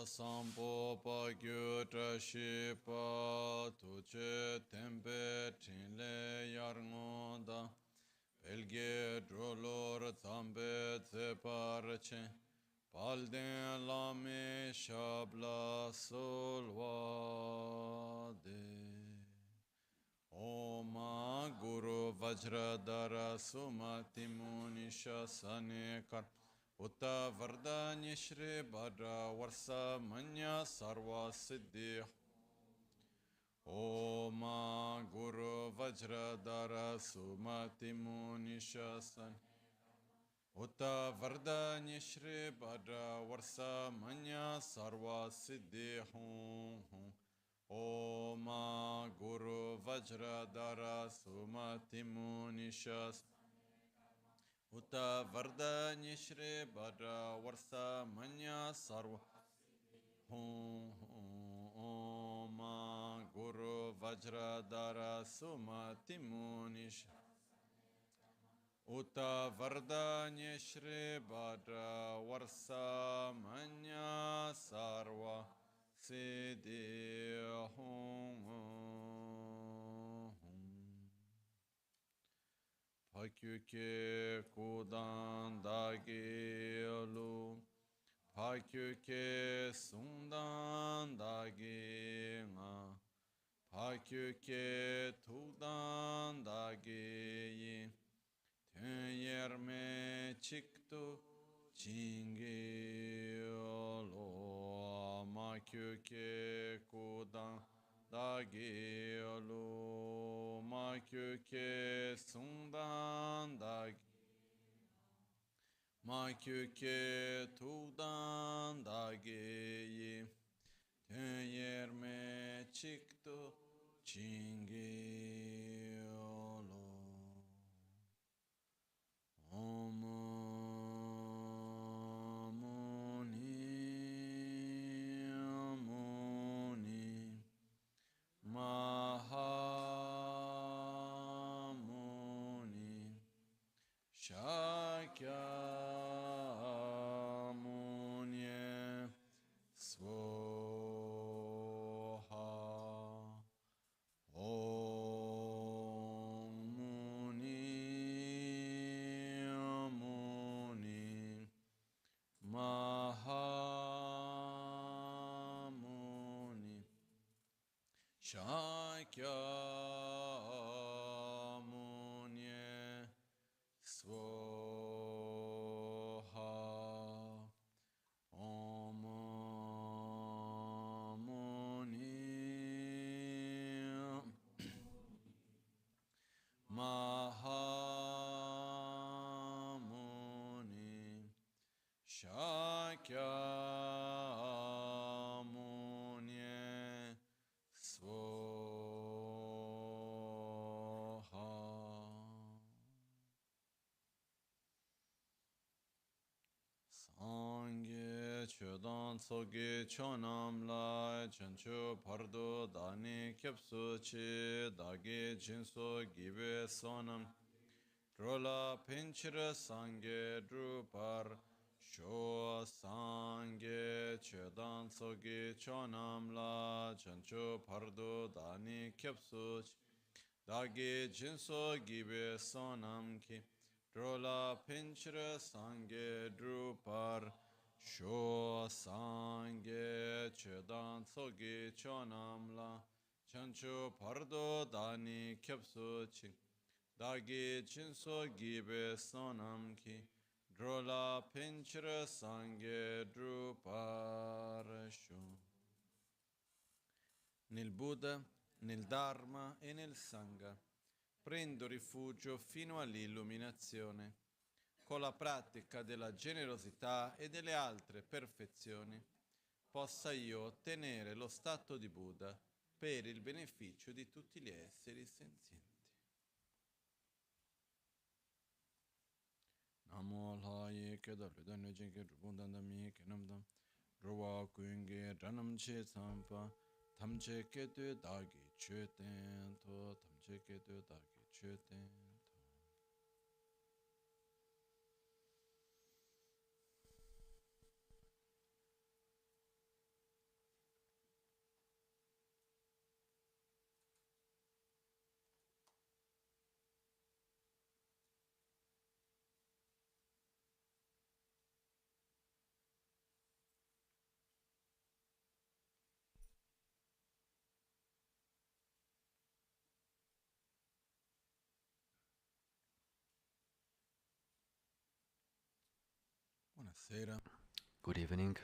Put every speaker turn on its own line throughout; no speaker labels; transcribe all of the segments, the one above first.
sampo pa gyu trashi pa tuche tempe chinle yarngoda belge drolor tambe tseparche palden lame shabla solvade Oma Guru Vajradhara Sumati Munisha Sanekar Uta Vardanya Shri Bhadra Varsa Manya Sarva Siddhi Oma Guru Vajradhara Sumati Munisha Sanekar Uta Vardanya Shri Bhadra Varsa Manya Sarva Siddhi Oma Guru Vajradhara Sumati Munishas Uta Vardanya Shri Bhadra Varsa Manya Sarva Oma Guru Vajradhara Sumati Munishas Uta Vardanya Shri Bhadra Varsa Manya Sarva Siddhi Pakyuke Kudan Dagi Alu Pakyuke Sundan Dagi Nga Pakyuke Tudan Dagi Tenyerme Chiktu Chingi Olo Makyuke Kudan Dagi Olo Makyuke Sundan Dagi Makyuke Tudan Dagi Tenyerme Chiktu Chingi Olo Om Muni Muni Mahamuni Shakyamuni Svoha Om Muni Mahamuni Shakyamuni Svoha Om Muni Mahamuni Shakyamuni Svoha Sangye Chodan Tsoge Chonam Lai Chanchu Pardo Dani Kyapsu Chi Dagi Jinso Gibe Sonam Drola Pinchira Sangye Drupar Sho Sangye Chodan Tsoge Chonam Lai Chanchu Pardo Dani Kyapsu Chi Dagi Jinso Gibe Sonam Ki Drola Pinchra Sangye Drupar Sho Sangye Chedan Tsogi Chonamla Chancho Pardo Dani Kyapsu Ching Dagi Chinso Gibe Sonam Ki Drola Pinchra Sangye Drupar Sho Nel Buddha, nel Dharma e nel Sangha prendo rifugio fino all'illuminazione. Con la pratica della generosità e delle altre perfezioni, possa io ottenere lo stato di Buddha per il beneficio di tutti gli esseri senzienti. Namo Lhaye Kedar Dana Jinke Drupundandami Kenamdam Ruwa Kuinge Dranam Che Sampa Tamche Ketu Dagi Chuten To Tamche Ketu Dagi Chuten To Buonasera.
Good evening.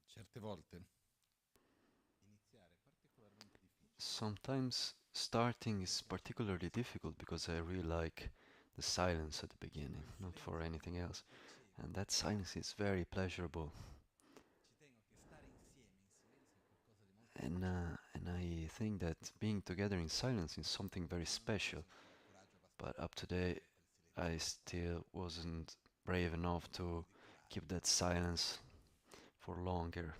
Certe volte iniziare è particolarmente difficile.
Sometimes starting is particularly difficult because I really like the silence at the beginning, not for anything else. And that silence is very pleasurable.
Ci tengo che stare insieme in silenzio è qualcosa di molto
And I think that being together in silence is something very special.
ancora il coraggio
But
abbastanza
up
per
today,
mantenere quel silenzio
I still wasn't brave enough to keep that silence for longer.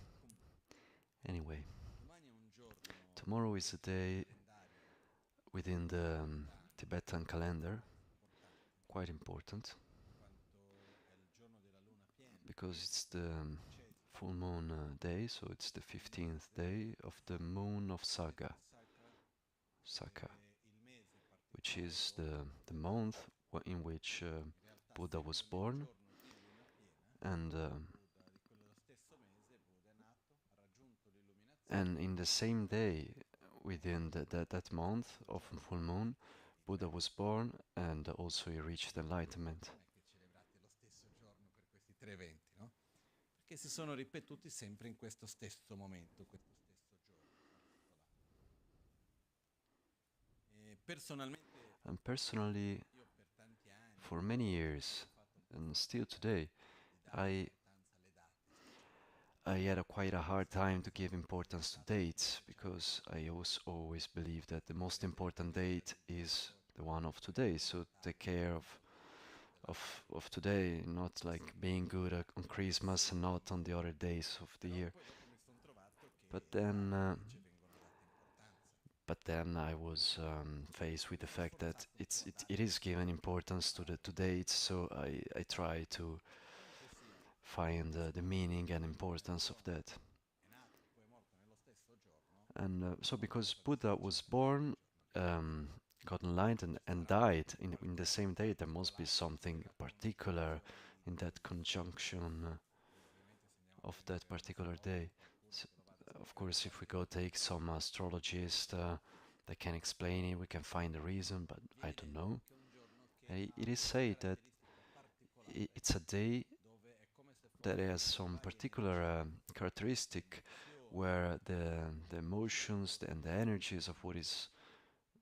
Anyway,
Domani è un giorno
tomorrow is a
nel
day
calendario
within the
importante,
Tibetan calendar,
importante,
quite important,
in quanto è il giorno della luna piena,
because it's the
undicesimo,
full moon day, so it's the
del
15th
mese
day of the moon of Saga,
Vesak,
Saka,
il mese
which
particolare
is
dove
the
Buddha,
month in which
in realtà
Buddha was
sempre nel
born,
giorno di luna piena,
and
Buddha di quello stesso mese, Buddha è nato, ha raggiunto l'illuminazione
in the same day within that month of full moon, Buddha was born, and also he reached enlightenment.
non è che celebrate lo stesso giorno per questi tre eventi, no? Perché si sono ripetuti sempre in questo stesso momento, questo stesso giorno particolare. E personalmente
And personally,
io per tanti anni
for many years,
ho fatto
and
questa
still
fatica
today,
di dare
I
importanza alle date speciali.
I had quite a hard
Questa
time to
data
give
è
importance to
stata quella
dates
speciale
because
per
I was always believed that the most
prendere
important
cura
date
del
is
gruppo,
the one of
per
today. So take
alimentarlo
care
della
of
famiglia,
today, not
e
like being
seguirlo
good on Christmas and not on the other
assiduamente.
days of the
Però
year.
poi dopo mi sono trovato
But
che le
then,
date
uh,
invece vengono date importanza.
but then I was faced
E
with
mi
the
sono
fact that
sforzato un po' a
it
dare
is
questo
given
valore
importance to the
particolare.
to dates. So I try to
Comunque sia,
find the
questo
meaning and
giorno
importance of
dell'incontro
that.
è nato e poi è morto nello stesso giorno,
And
è
so, because
qualcosa di
Buddha was
speciale per quel
born,
giorno lì.
got enlightened,
Ci
and
sarà
died in the
qualcosa
same
di
day, there must be
particolare
something
collegato a
particular
un'ispirazione
in that
buddista.
conjunction
Poi ovviamente se andiamo a
of
prendere
that
le
particular
astrologie,
day.
qualcuno
S
te lo va ad
Of
spiegare
course, if we go
facilmente.
take some astrologist that can explain it, we can find the reason, but I
Viene
don't
detto
know.
che è un giorno che
And
ha
it is
una
said that
caratteristica particolare,
it's a day
dove è come se
that has
fossero le
some
varie
particular
energie, le
characteristic
emozioni,
where the
i
emotions and the
pensieri,
energies of what is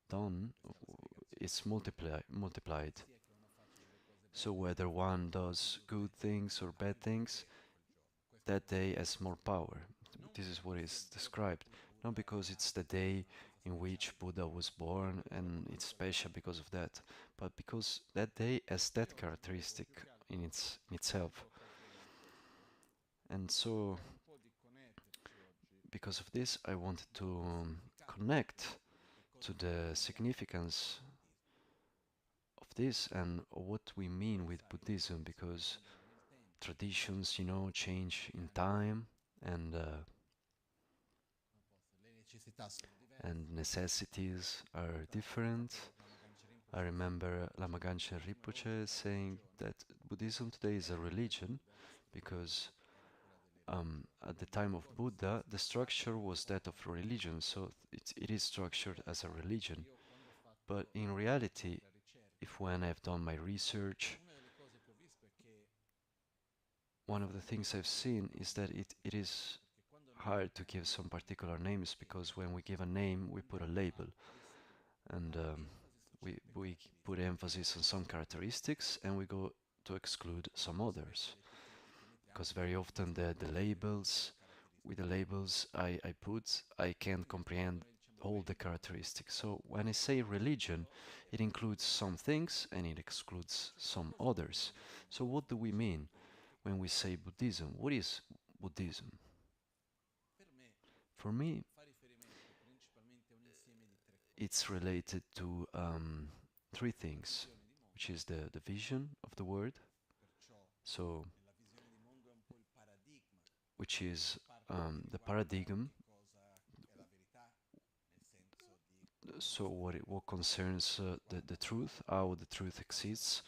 done
questa è la spiegazione
is
fa
multiplied.
sì che uno faccia delle cose
So
belle
whether
o
one
cattive,
does
appunto
good
diventa
things or
ha
bad
maggior
things,
peso quel giorno. Questo è
that
quello
day
che
has more
si dice.
power.
Non
This is
perché
what
sia il
is
giorno in
described.
cui
Not
Buddha è
because it's the
nato e
day
quindi una cosa
in which
speciale per
Buddha
quello,
was born
è proprio
and it's special
particolare.
because of that, but because that day has
Io
that
oggi volevo
characteristic
più che
in
altro
in
cogliere
itself.
l'occasione di questo
And
per
so,
cercare un po' di connetterci oggi
because of this, I wanted to
al significato del
connect
buddismo, di che
to
cosa noi
the
intendiamo
significance
per buddismo.
of this and what we mean
Poi
with
sai, le
Buddhism,
tradizioni
because
cambiano nel tempo,
traditions, change
negli
in
anni
time, and
le necessità sono
and
diverse.
necessities
Ho
are
tanto ascoltato
different.
Lama Gangchen
I
Rinpoche dire che
remember Lama
oggi il
Gangchen
buddismo è oltre
Rinpoche
che una
saying
religione,
that Buddhism today is a
all'epoca di
religion
Buddha la struttura
because
era quella delle religioni.
at the
Non mi
time of
ricordo se era
Buddha, the
strutturato
structure
come
was that of
forma,
religion, so it is structured
però
as a
sai,
religion.
io quando ho
But
fatto
in
poi
reality,
la
if
ricerca,
when I've done my research,
una delle cose che ho visto è che
one of the things
difficile
I've
dare dei
seen is
nomi,
that it is
perché quando noi
hard to
nominiamo
give some
qualcuno
particular names
che
because when we give a name, we put a
puntiamo
label and
a enfasi su certe
we put
caratteristiche,
emphasis on some characteristics and we go to exclude
e
some
molto
others.
spesso le etichette che mettiamo
Because
sono
very often
buddiste
the
proprio per queste
labels, with the
caratteristiche qua.
labels I put, I can't
Quindi quando
comprehend
noi diciamo
all the
religione,
characteristics. So when I say religion,
è
it
perché
includes
vogliamo
some
dire
things and it excludes
c'è
some
qualcosa di più
others.
nella
So
religione
what do we mean
specificamente. Che
when we
cos'è?
say Buddhism? What is Buddhism?
Per me
For me,
fa
it's related to three things, which is the vision of the world, so which is the paradigm, so what concerns the truth, how the truth exists,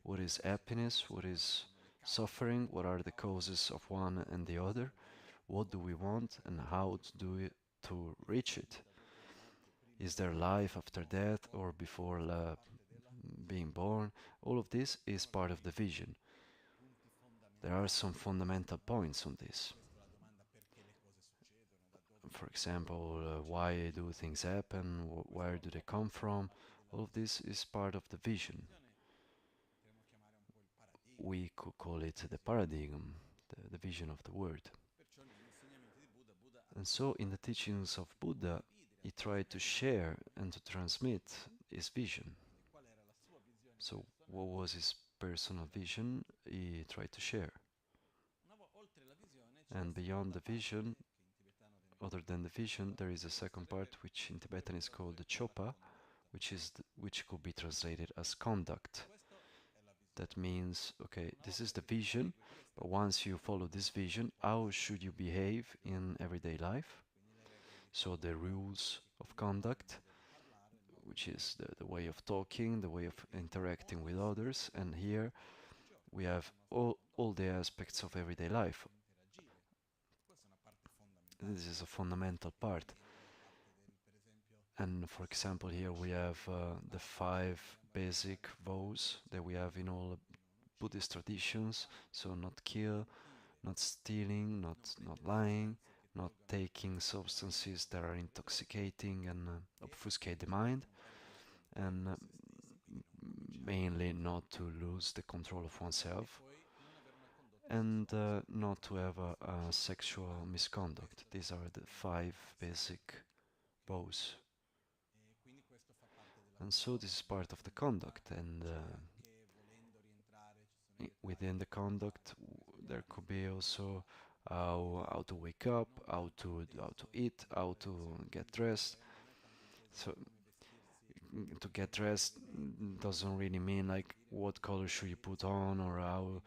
what is happiness, what is suffering, what are the causes of one and the other, what do we want and how to do it to reach it. Is there life after death or before being born? All of this is part of the vision. There are some fundamental points on this. For example, why do things happen? Where do they come from? All of this is part of the vision. We could call it the paradigm, the vision of the world. And so, in the teachings of Buddha, he tried to share and to transmit his vision. So, what was his personal vision? He tried to share. And beyond the vision, other than the vision, there is a second part which in Tibetan is called the chopa, which could be translated as conduct. That means, okay, this is the vision, but once you follow this vision, how should you behave in everyday life? So the rules of conduct, which is the way of talking, the way of interacting with others, and here we have all the aspects of everyday life. This is a fundamental part. And for example, here we have the 5 basic vows that we have in all Buddhist traditions. So not kill, not stealing, not lying, not taking substances that are intoxicating and obfuscate the mind, and mainly not to lose the control of oneself, and not to have a sexual misconduct. These are the 5 basic vows. And so this is part of the conduct, and within the conduct there could be also how to wake up, how to eat, how to get dressed. So to get dressed doesn't really mean like what color should you put on or how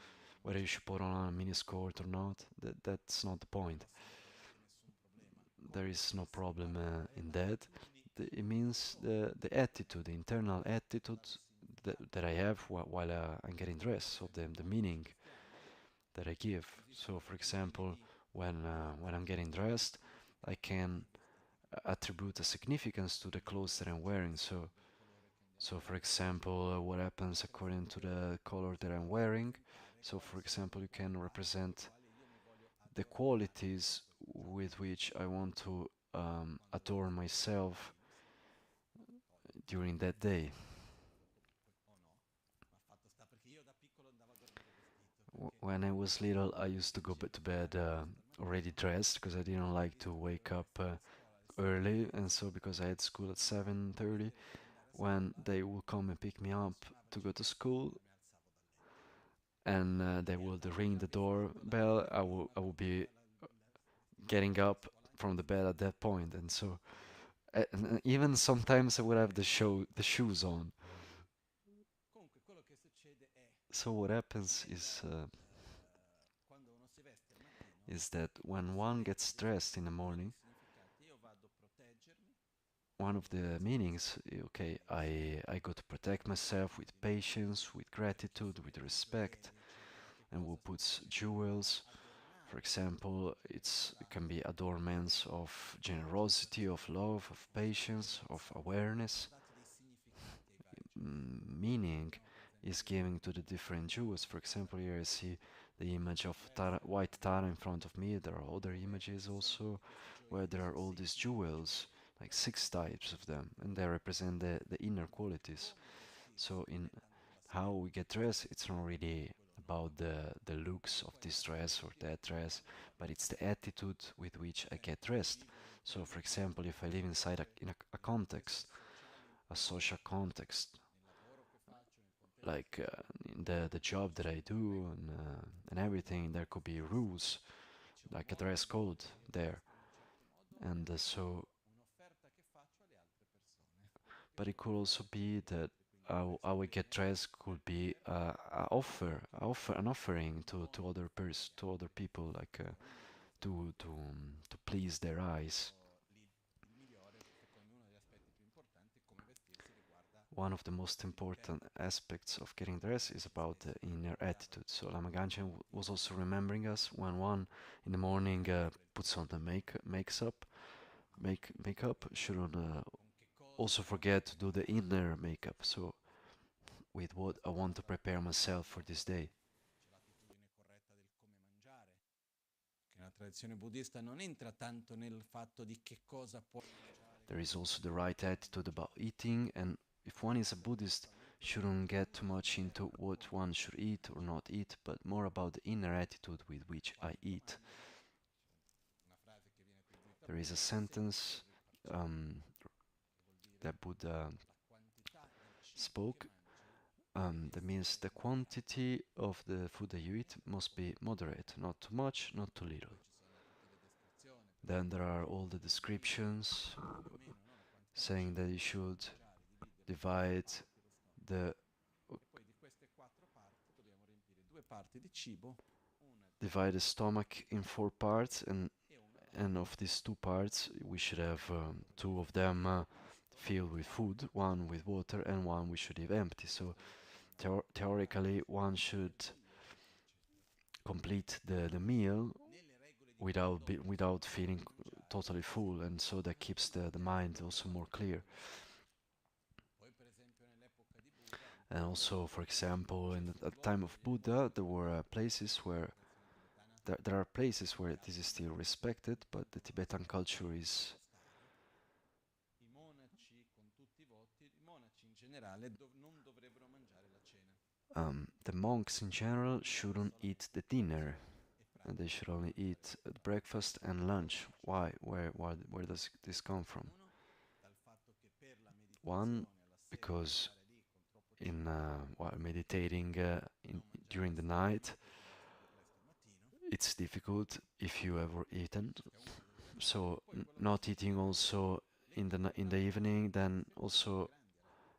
whether you should put on a mini skirt or not. That's not the point. There is no problem in that. It means the attitude, the internal attitude that I have while I'm getting dressed, so the meaning that I give. So, for example, when I'm getting dressed, I can attribute a significance to the clothes that I'm wearing. So for example, what happens according to the color that I'm wearing. So, for example, you can represent the qualities with which I want to adorn myself during that day. When I was little, I used to go to bed already dressed because I didn't like to wake up early, and so because I had school at 7:30, when they would come and pick me up to go to school, and they would ring the doorbell, I will be getting up from the bed at that point, and so and even sometimes I would have the shoes on. So what happens is that when one gets dressed in the morning, one of the meanings, okay, I go to protect myself with patience, with gratitude, with respect, and who puts jewels. For example, it can be adornments of generosity, of love, of patience, of awareness. Meaning is given to the different jewels. For example, here I see the image of white Tara in front of me. There are other images also where there are all these jewels, like 6 types of them, and they represent the inner qualities. So in how we get dressed, it's not really about the looks of this dress or that dress, but it's the attitude with which I get dressed. So, for example, if I live inside a context, a social context, like in the job that I do and everything, there could be rules, like a dress code there, and so but it could also be that how we get dressed could be an offering to to other people, like to please their eyes. One of the most important aspects of getting dressed is about the inner attitude. So Lama Gangchen was also remembering us when one in the morning puts on the makeup shouldn't also forget to do the inner makeup. So with what I want to prepare myself for this day.
Nella tradizione buddista non entra tanto nel fatto di che cosa puoi mangiare.
There is also the right attitude about eating, and if one is a Buddhist, shouldn't get too much into what one should eat or not eat, but more about the inner attitude with which I eat. There is a sentence that Buddha spoke that means the quantity of the food that you eat must be moderate, not too much, not too little. Then there are all the descriptions saying that you should divide the stomach in 4 parts, and of these 2 parts we should have 2 of them filled with food, one with water, and one we should leave empty. So theoretically one should complete the meal without feeling totally full, and so that keeps the mind also more clear. And also, for example, at the time of Buddha, there were places where there are places where this is still respected, but the Tibetan culture is the monks in general shouldn't eat the dinner, and they should only eat breakfast and lunch. Why? Where does this come from? One, because while meditating during the night, it's difficult if you ever eaten. So not eating also in the evening then also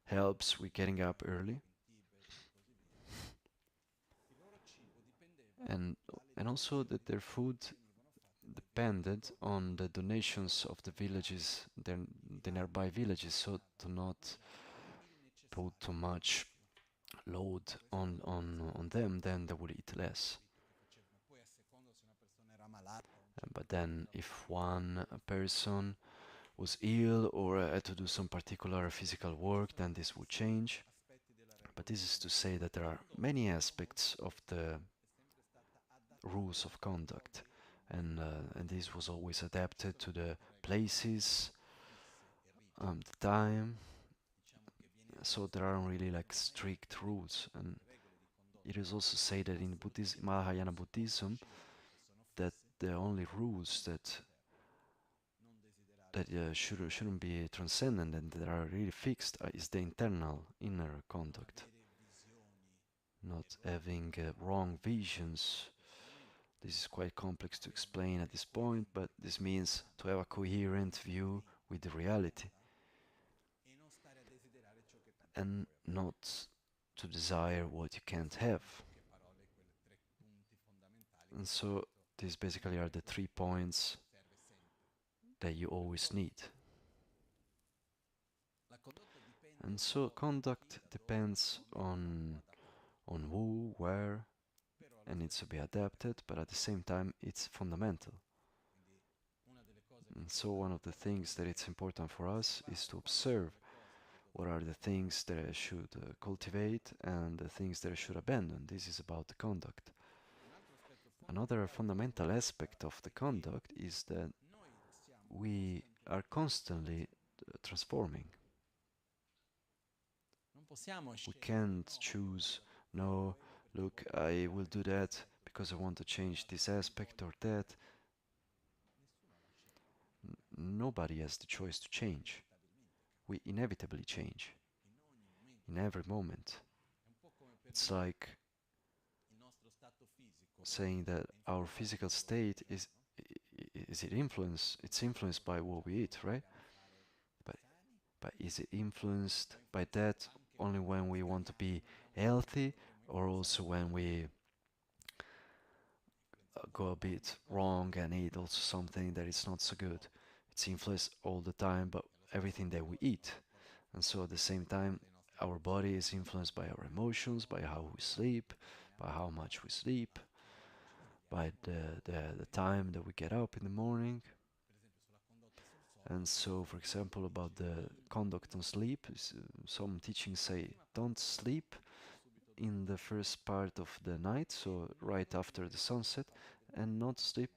helps with getting up early. And also that their food depended on the donations of the villages, the nearby villages, so to not put too much load on them, then they would eat less. But then if one person was ill or had to do some particular physical work, then this would change. But this is to say that there are many aspects of the rules of conduct, and this was always adapted to the places, the time. So there aren't really like strict rules, and it is also said that in Mahayana Buddhism, that the only rules that shouldn't be transcendent and that are really fixed is the internal inner conduct. Not having wrong visions. This is quite complex to explain at this point, but this means to have a coherent view with the reality and not to desire what you can't have. And so these basically are the 3 points that you always need. And so conduct depends on who, where, and needs to be adapted, but at the same time it's fundamental. And so one of the things that it's important for us is to observe what are the things that I should cultivate and the things that I should abandon. This is about the conduct. Another fundamental aspect of the conduct is that we are constantly transforming. We can't choose, no, look, I will do that because I want to change this aspect or that. Nobody has the choice to change. We inevitably change in every moment. It's like saying that our physical state it's influenced by what we eat, right? but is it influenced by that only when we want to be healthy, or also when we go a bit wrong and eat also something that is not so good? It's influenced all the time, but everything that we eat. And so at the same time, our body is influenced by our emotions, by how we sleep, by how much we sleep, by the time that we get up in the morning. And so, for example, about the conduct on sleep, some teachings say don't sleep in the first part of the night, so right after the sunset, and not sleep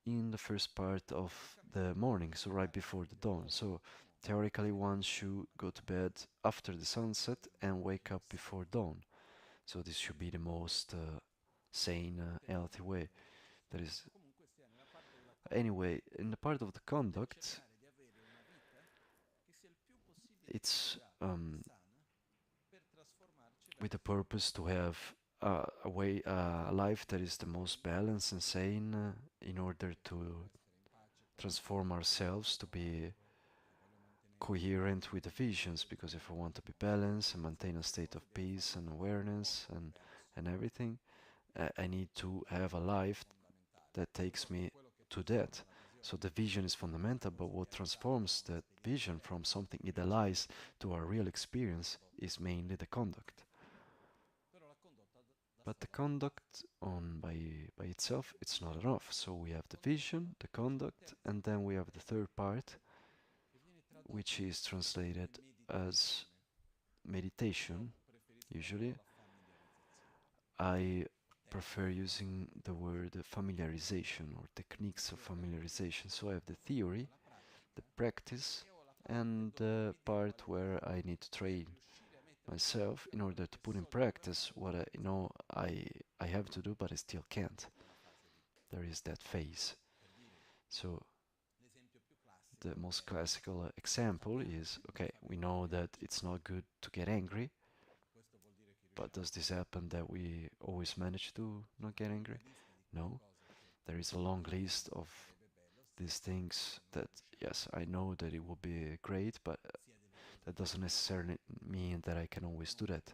in the first part of the morning, so right before the dawn. So theoretically, one should go to bed after the sunset and wake up before dawn. So this should be the most sane, healthy way. That is, anyway, in the part of the conduct, it's with the purpose to have a life that is the most balanced and sane, in order to transform ourselves to be coherent with the visions. Because if I want to be balanced and maintain a state of peace and awareness and everything, I need to have a life that takes me to that. So the vision is fundamental, but what transforms that vision from something idealized to our real experience is mainly the conduct. But the conduct on by itself, it's not enough. So we have the vision, the conduct, and then we have the third part, which is translated as meditation. Usually, I prefer using the word familiarization or techniques of familiarization. So I have the theory, the practice, and the part where I need to train myself in order to put in practice what I know I have to do, but I still can't. There is that phase. So the most classical example is, okay, we know that it's not good to get angry, but does this happen that we always manage to not get angry? No. There is a long list of these things that, yes, I know that it would be great, but that doesn't necessarily mean that I can always do that,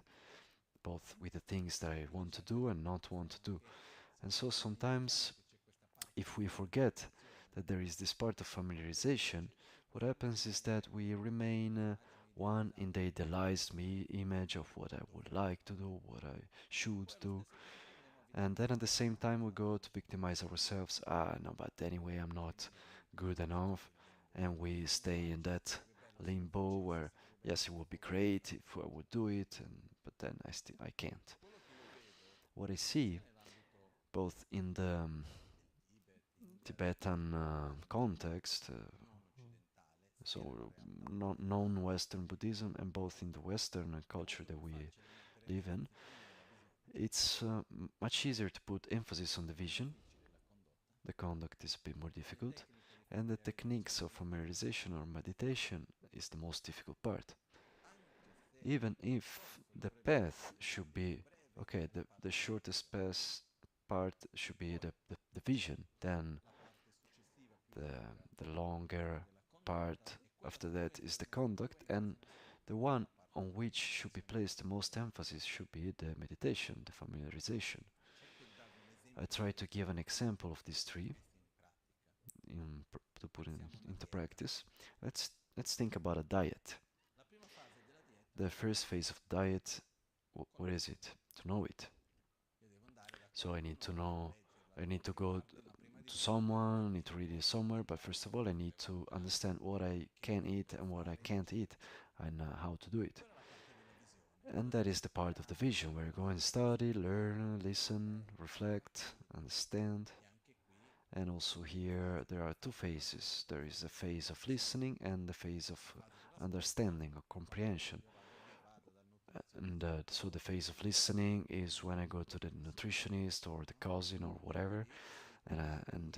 both with the things that I want to do and not want to do. And so sometimes, if we forget that there is this part of familiarization, what happens is that we remain one in the idealized me image of what I would like to do, what I should do, and then at the same time we go to victimize ourselves. Ah, no, but anyway, I'm not good enough, and we stay in that limbo where, yes, it would be great if I would do it, but then I can't. What I see, both in the Tibetan context, so non-Western Buddhism, and both in the Western culture that we live in, it's much easier to put emphasis on the vision. The conduct is a bit more difficult, and the techniques of familiarization or meditation is the most difficult part. Even if the path should be, okay, the shortest path part should be the vision, then the longer part after that is the conduct, and the one on which should be placed the most emphasis should be the meditation, the familiarization. I try to give an example of these three to put into practice. Let's think about a diet. The first phase of diet, what is it? To know it. So I need to know, I need to go to someone, I need to read it somewhere, but first of all I need to understand what I can eat and what I can't eat, and how to do it. And that is the part of the vision where you go and study, learn, listen, reflect, understand. And also here there are two phases. There is the phase of listening and the phase of understanding or comprehension. And so the phase of listening is when I go to the nutritionist or the cousin or whatever, and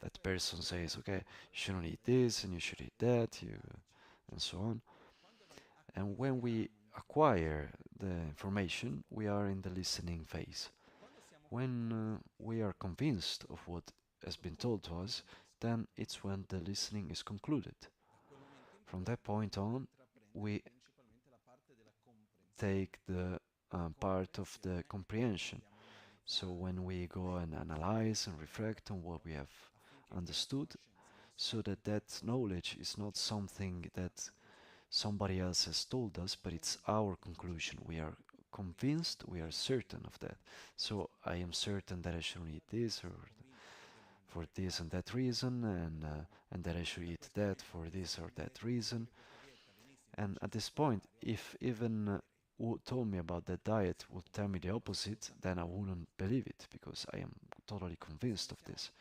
that person says, okay, you shouldn't eat this and you should eat that, and so on. And when we acquire the information, we are in the listening phase. When we are convinced of what has been told to us, then it's when the listening is concluded. From that point on, we take the part of the comprehension. So when we go and analyze and reflect on what we have understood, so that that knowledge is not something that somebody else has told us, but it's our conclusion. We are convinced, we are certain of that. So I am certain that I should eat this or for this and that reason, and that I should eat that for this or that reason. And at this point, if even who told me about that diet would tell me the opposite, then I wouldn't believe it because I am totally convinced of this.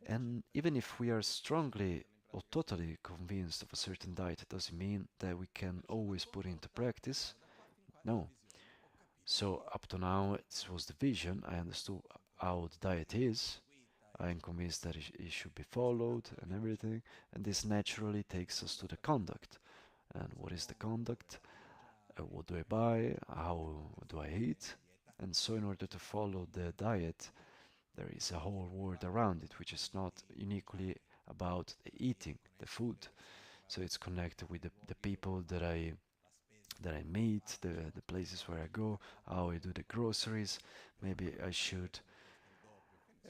And even if we are strongly or totally convinced of a certain diet, it doesn't mean that we can always put it into practice. No. So up to now, this was the vision. I understood how the diet is. I am convinced that it should be followed and everything. And this naturally takes us to the conduct. And what is the conduct? What do I buy? How do I eat? And so in order to follow the diet, there is a whole world around it, which is not uniquely about the eating, the food. So it's connected with the people that I meet, the places where I go, how I do the groceries. Maybe I should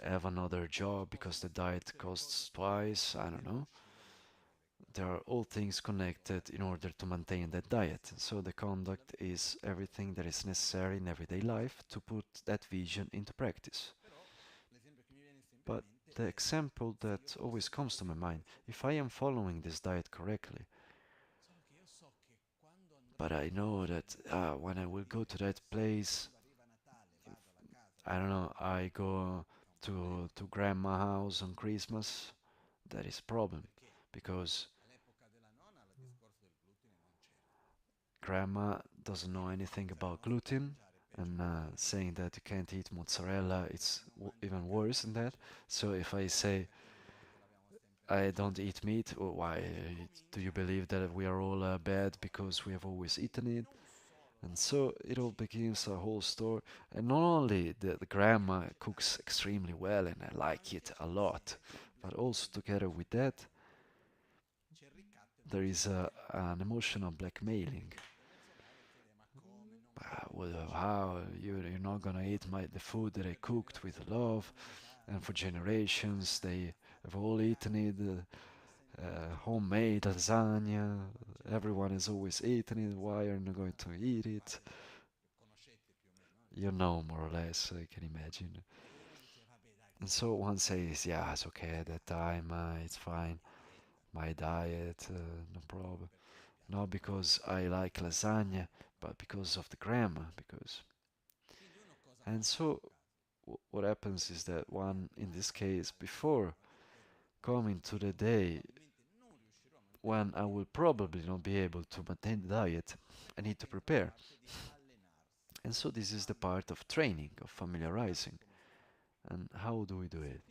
have another job because the diet costs twice. I don't know. There are all things connected in order to maintain that diet. So the conduct is everything that is necessary in everyday life to put that vision into practice. But the example that always comes to my mind, if I am following this diet correctly, but I know that when I will go to that place, I don't know, I go to grandma house on Christmas, that is a problem because grandma doesn't know anything about gluten, and saying that you can't eat mozzarella, it's even worse than that. So if I say I don't eat meat, why do you believe that we are all bad because we have always eaten it? And so it all begins a whole story. And not only the grandma cooks extremely well, and I like it a lot, but also together with that, there is an emotional blackmailing. Well, how you're not gonna eat the food that I cooked with love, and for generations they have all eaten it. Homemade lasagna, everyone is always eating it. Why are you not going to eat it? You know, more or less, I can imagine. And so one says, yeah, it's okay at that time, it's fine. My diet, no problem. Not because I like lasagna, but because of the grandma. Because and so what happens is that one, in this case, before coming to the day when I will probably not be able to maintain the diet, I need to prepare. And so this is the part of training, of familiarizing. And how do we do it?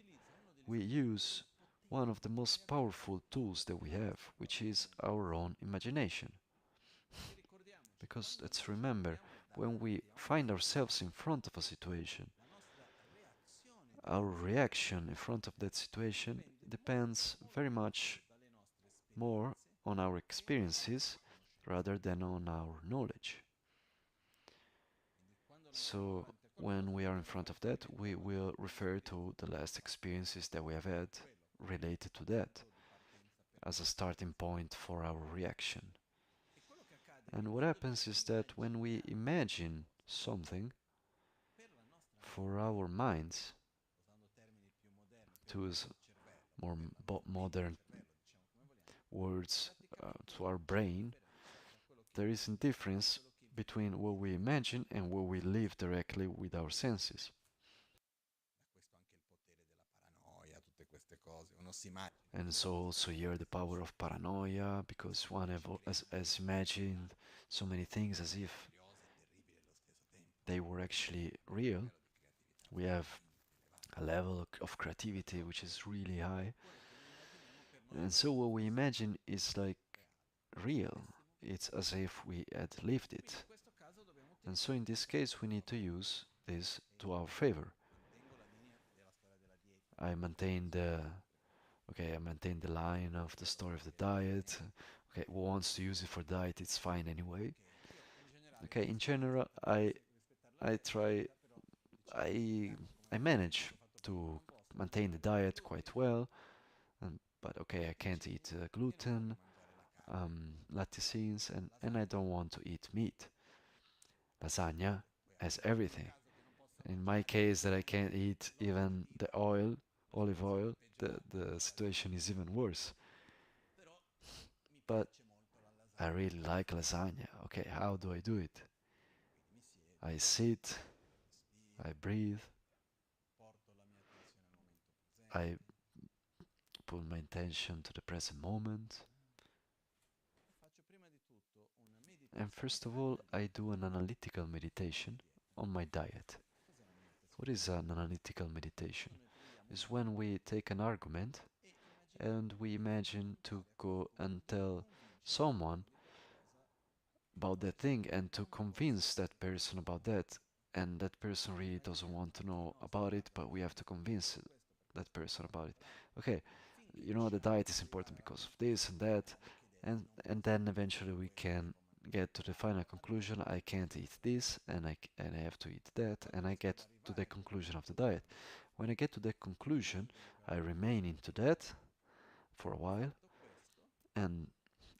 We use one of the most powerful tools that we have, which is our own imagination. Because let's remember, when we find ourselves in front of a situation, our reaction in front of that situation depends very much more on our experiences rather than on our knowledge. So when we are in front of that, we will refer to the last experiences that we have had related to that as a starting point for our reaction. And what happens is that when we imagine something for our minds, to use more modern words, to our brain, there is a difference between what we imagine and what we live directly with our senses. And so also here the power of paranoia, because one has imagined so many things as if they were actually real. We have a level of creativity which is really high. And so what we imagine is like real. It's as if we had lived it. And so in this case we need to use this to our favor. I maintain the Okay, I maintain the line of the story of the diet. Okay, who wants to use it for diet, it's fine anyway. Okay, in general, I try I I manage to maintain the diet quite well, but okay, I can't eat gluten, lecithin, and I don't want to eat meat. Lasagna has everything. In my case, that I can't eat even the oil, olive oil, the situation is even worse. But I really like lasagna. Okay, how do I do it? I sit, I breathe, I put my attention to the present moment, and first of all, I do an analytical meditation on my diet. What is an analytical meditation? It's when we take an argument and we imagine to go and tell someone about that thing and to convince that person about that, and that person really doesn't want to know about it, but we have to convince that person about it. Okay, you know, the diet is important because of this and that, and then eventually we can get to the final conclusion. I can't eat this, and I have to eat that, and I get to the conclusion of the diet. When I get to that conclusion, I remain into that for a while, and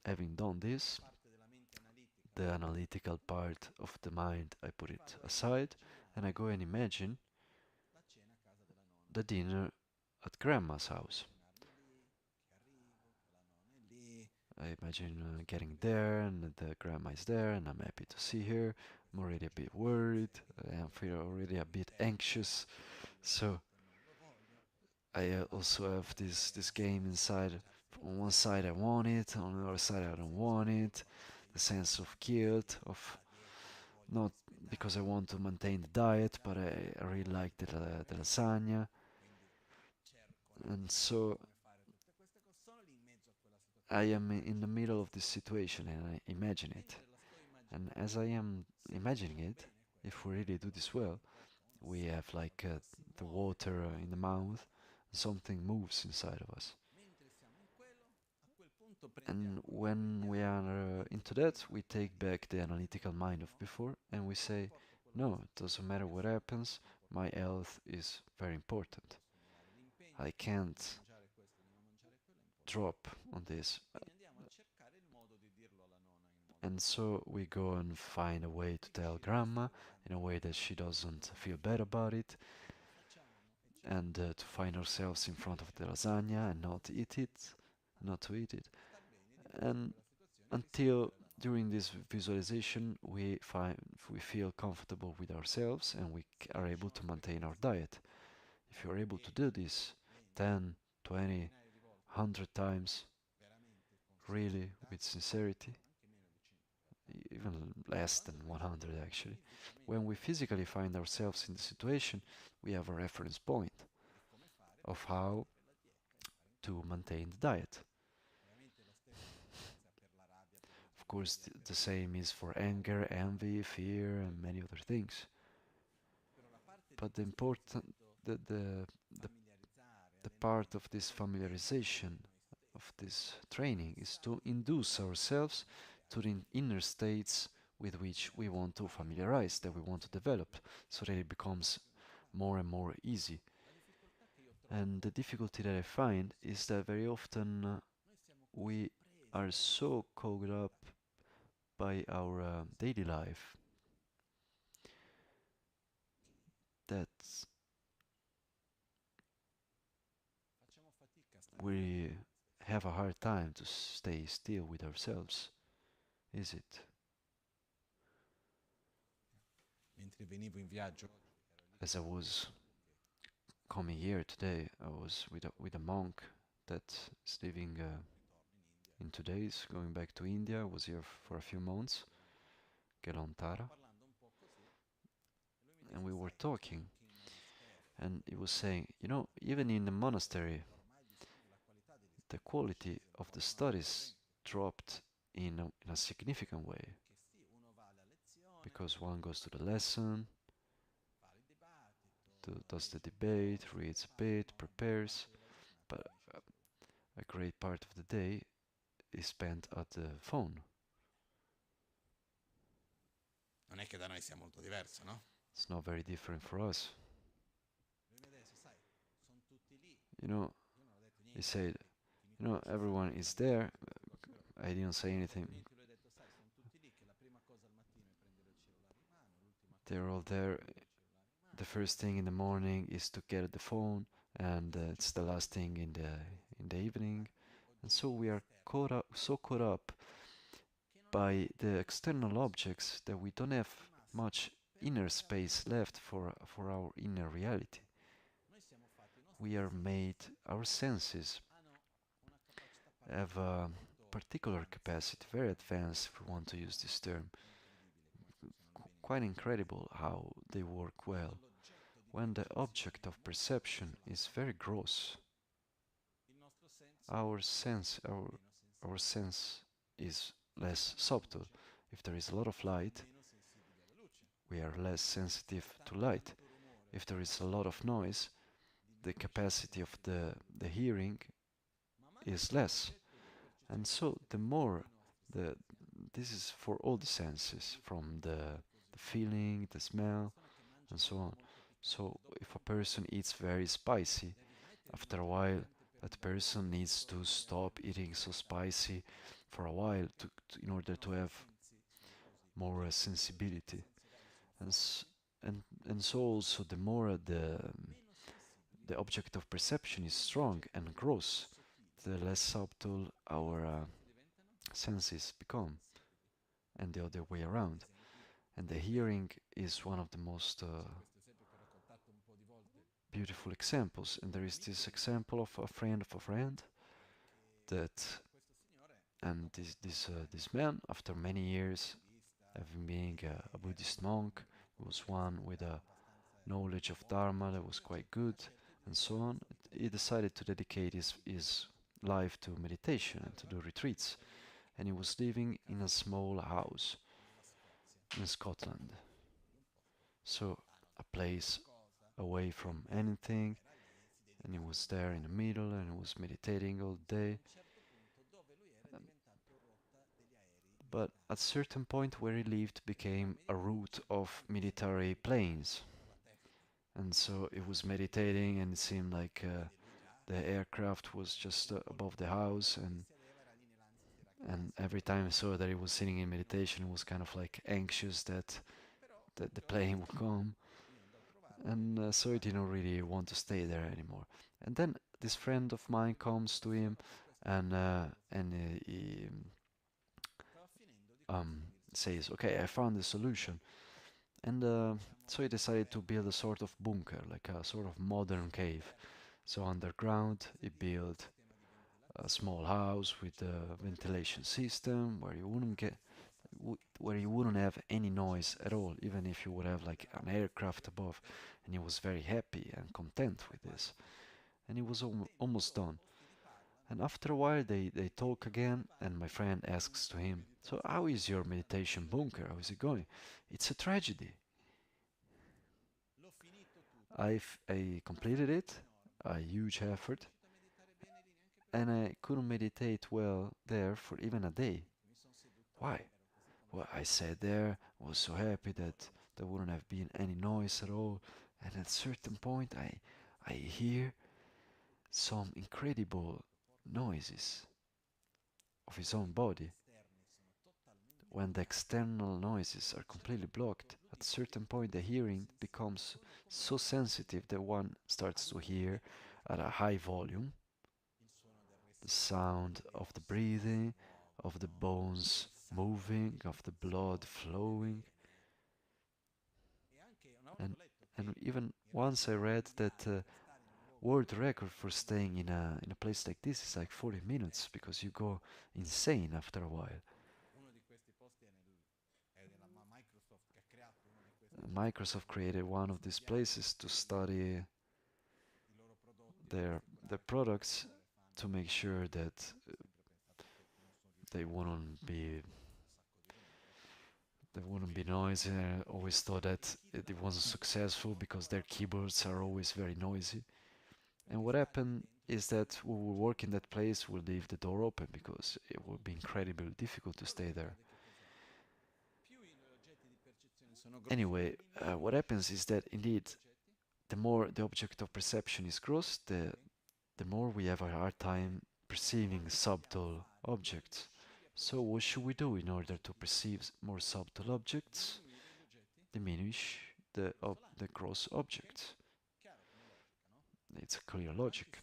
having done this, the analytical part of the mind, I put it aside, and I go and imagine the dinner at grandma's house. I imagine getting there, and the grandma is there, and I'm happy to see her. I'm already a bit worried. I feel already a bit anxious. So I also have this game inside. On one side I want it, on the other side I don't want it. The sense of guilt, of not because I want to maintain the diet, but I really like the lasagna. And so I am in the middle of this situation and I imagine it. And as I am imagining it, if we really do this well, we have like the water in the mouth, something moves inside of us. And when we are into that, we take back the analytical mind of before and we say, no, it doesn't matter what happens, my health is very important. I can't drop on this. And so we go and find a way to tell grandma in a way that she doesn't feel bad about it, and to find ourselves in front of the lasagna and not eat it, not to eat it. And until during this visualization we feel comfortable with ourselves and we are able to maintain our diet. If you're able to do this 10, 20, 100 times, really with sincerity, even less than 100 actually, when we physically find ourselves in the situation, we have a reference point of how to maintain the diet. Of course, the same is for anger, envy, fear, and many other things. But the important, the, the part of this familiarization, of this training, is to induce ourselves to the inner states with which we want to familiarize, that we want to develop, so that it becomes more and more easy. And the difficulty that I find is that very often we are so caught up by our daily life that we have a hard time to stay still with ourselves, is it? As I was coming here today, I was with a monk that is living in 2 days, going back to India. I was here for a few months, Gelontara, and we were talking, and he was saying, you know, even in the monastery, the quality of the studies dropped in a significant way, because one goes to the lesson, does the debate, reads a bit, prepares, but a great part of the day is spent at the phone.
Non è che da noi sia molto diverso, no?
It's not very different for us. You know, he said, you know, everyone is there. I didn't say anything. They're all there. The first thing in the morning is to get the phone, and it's the last thing in the evening. And so we are so caught up by the external objects that we don't have much inner space left for our inner reality. We are made, our senses have a particular capacity, very advanced if we want to use this term. Quite incredible how they work well. When the object of perception is very gross, our sense is less subtle. If there is a lot of light, we are less sensitive to light. If there is a lot of noise, the capacity of the hearing is less. And so the more this is for all the senses, from the feeling, the smell, and so on. So if a person eats very spicy, after a while that person needs to stop eating so spicy for a while in order to have more sensibility. And so also the more the object of perception is strong and gross, the less subtle our senses become, and the other way around. And the hearing is one of the most beautiful examples. And there is this example of a friend that, and this man, after many years, having been a Buddhist monk, was one with a knowledge of Dharma that was quite good, and so on. He decided to dedicate his life to meditation and to do retreats. And he was living in a small house in Scotland. So, a place away from anything, and he was there in the middle and he was meditating all day. But at a certain point where he lived became a route of military planes. And so he was meditating, and it seemed like the aircraft was just above the house, and every time I saw that he was sitting in meditation, he was kind of like anxious that the plane would come, and so he didn't really want to stay there anymore. And then this friend of mine comes to him, and he says, "Okay, I found the solution." And so he decided to build a sort of bunker, like a sort of modern cave. So underground, he built a small house with a ventilation system where you wouldn't have any noise at all, even if you would have like an aircraft above. And he was very happy and content with this. And he was almost done. And after a while, they talk again, and my friend asks to him, "So how is your meditation bunker? How is it going?" "It's a tragedy. I completed it, a huge effort, and I couldn't meditate well there for even a day." "Why?" "Well, I sat there, was so happy that there wouldn't have been any noise at all, and at a certain point I hear some incredible noises of his own body. When the external noises are completely blocked, at a certain point the hearing becomes so sensitive that one starts to hear at a high volume the sound of the breathing, of the bones moving, of the blood flowing. And, and even once I read that world record for staying in a place like this is like 40 minutes because you go insane after a while. Microsoft created one of these places to study their products to make sure that they wouldn't be noisy. I always thought that it wasn't successful because their keyboards are always very noisy. And what happened is that when we work in that place, we'll leave the door open because it will be incredibly difficult to stay there. Anyway, what happens is that indeed, the more the object of perception is gross, the more we have a hard time perceiving subtle objects. So what should we do in order to perceive more subtle objects? Diminish the gross objects. It's a clear logic.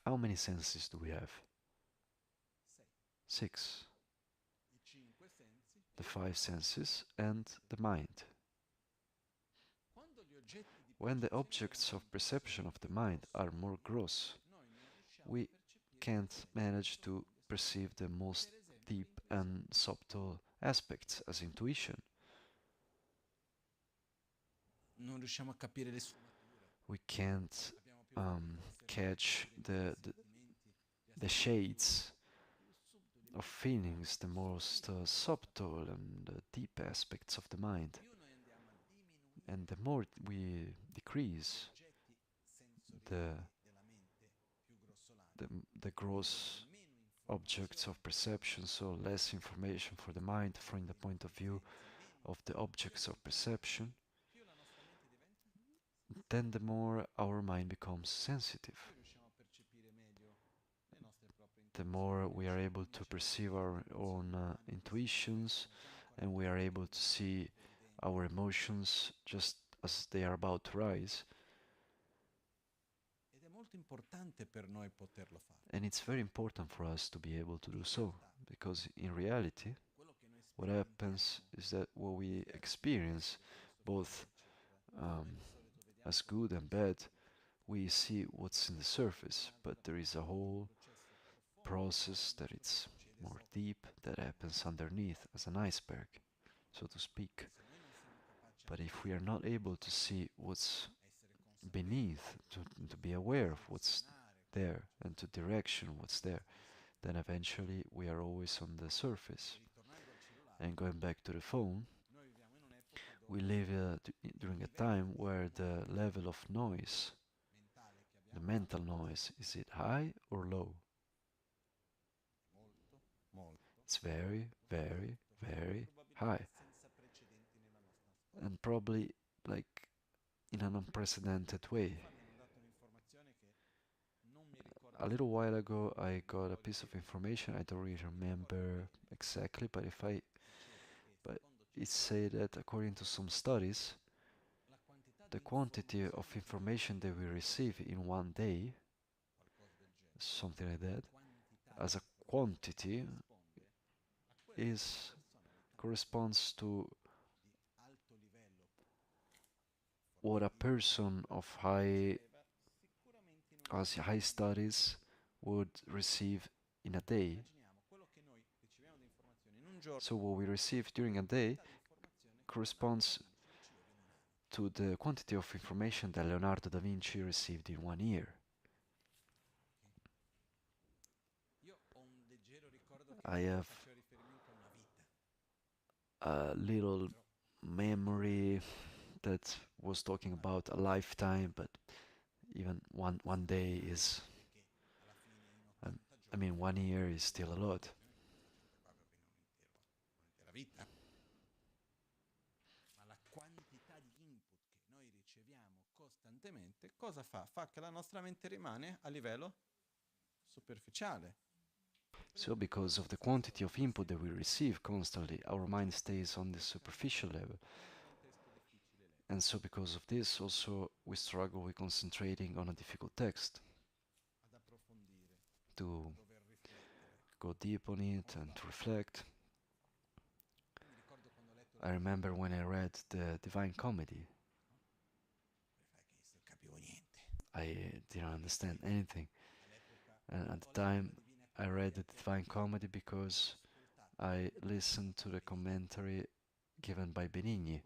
How many senses do we have? 6. The 5 senses and the mind. When the objects of perception of the mind are more gross, we can't manage to perceive the most deep and subtle aspects as intuition. We can't catch the shades of feelings, the most subtle and deep aspects of the mind. And the more we decrease the gross objects of perception, so less information for the mind from the point of view of the objects of perception, then the more our mind becomes sensitive. The more we are able to perceive our own intuitions, and we are able to see our emotions just as they are about to rise. And it's very important for us to be able to do so, because in reality, what happens is that what we experience, both as good and bad, we see what's in the surface, but there is a whole process that it's more deep that happens underneath as an iceberg, so to speak. But if we are not able to see what's beneath, to be aware of what's there and to direction what's there, then eventually we are always on the surface. And going back to the phone, we live during a time where the level of noise, the mental noise, is it high or low? It's very, very, very high. And probably like in an unprecedented way. A little while ago I got a piece of information, I don't really remember exactly, but it said that according to some studies, the quantity of information that we receive in one day, something like that, as a quantity corresponds to what a person of high studies would receive in a day. So what we receive during a day corresponds to the quantity of information that Leonardo da Vinci received in 1 year. I have a little memory that was talking about a lifetime, but even one day is, I mean, 1 year is still a lot.
Cosa fa? Fa che la nostra mente rimane a livello superficiale.
So because of the quantity of input that we receive constantly, our mind stays on the superficial level. And so because of this, also we struggle with concentrating on a difficult text, to go deep on it and to reflect. I remember when I read the Divine Comedy, I didn't understand anything. And at the time, I read the Divine Comedy because I listened to the commentary given by Benigni.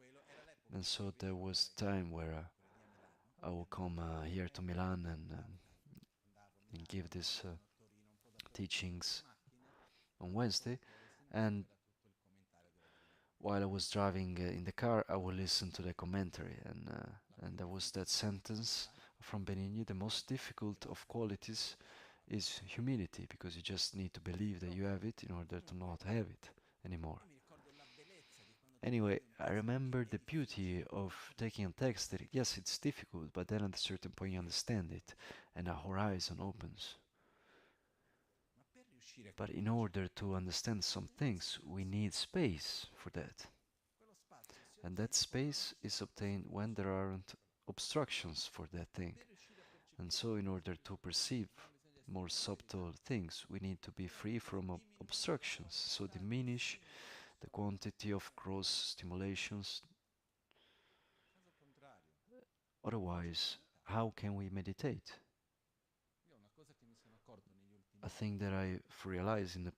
And so there was time where I will come here to Milan and give these teachings on Wednesday. And while I was driving in the car, I would listen to the commentary. And there was that sentence from Benigni, the most difficult of qualities is humility, because you just need to believe that you have it in order to not have it anymore. Anyway, I remember the beauty of taking a text that, yes, it's difficult, but then at a certain point you understand it and a horizon opens. But in order to understand some things, we need space for that. And that space is obtained when there aren't obstructions for that thing. And so, in order to perceive more subtle things, we need to be free from obstructions, so diminish the quantity of gross stimulations. Otherwise, how can we meditate? A thing that I've realized in the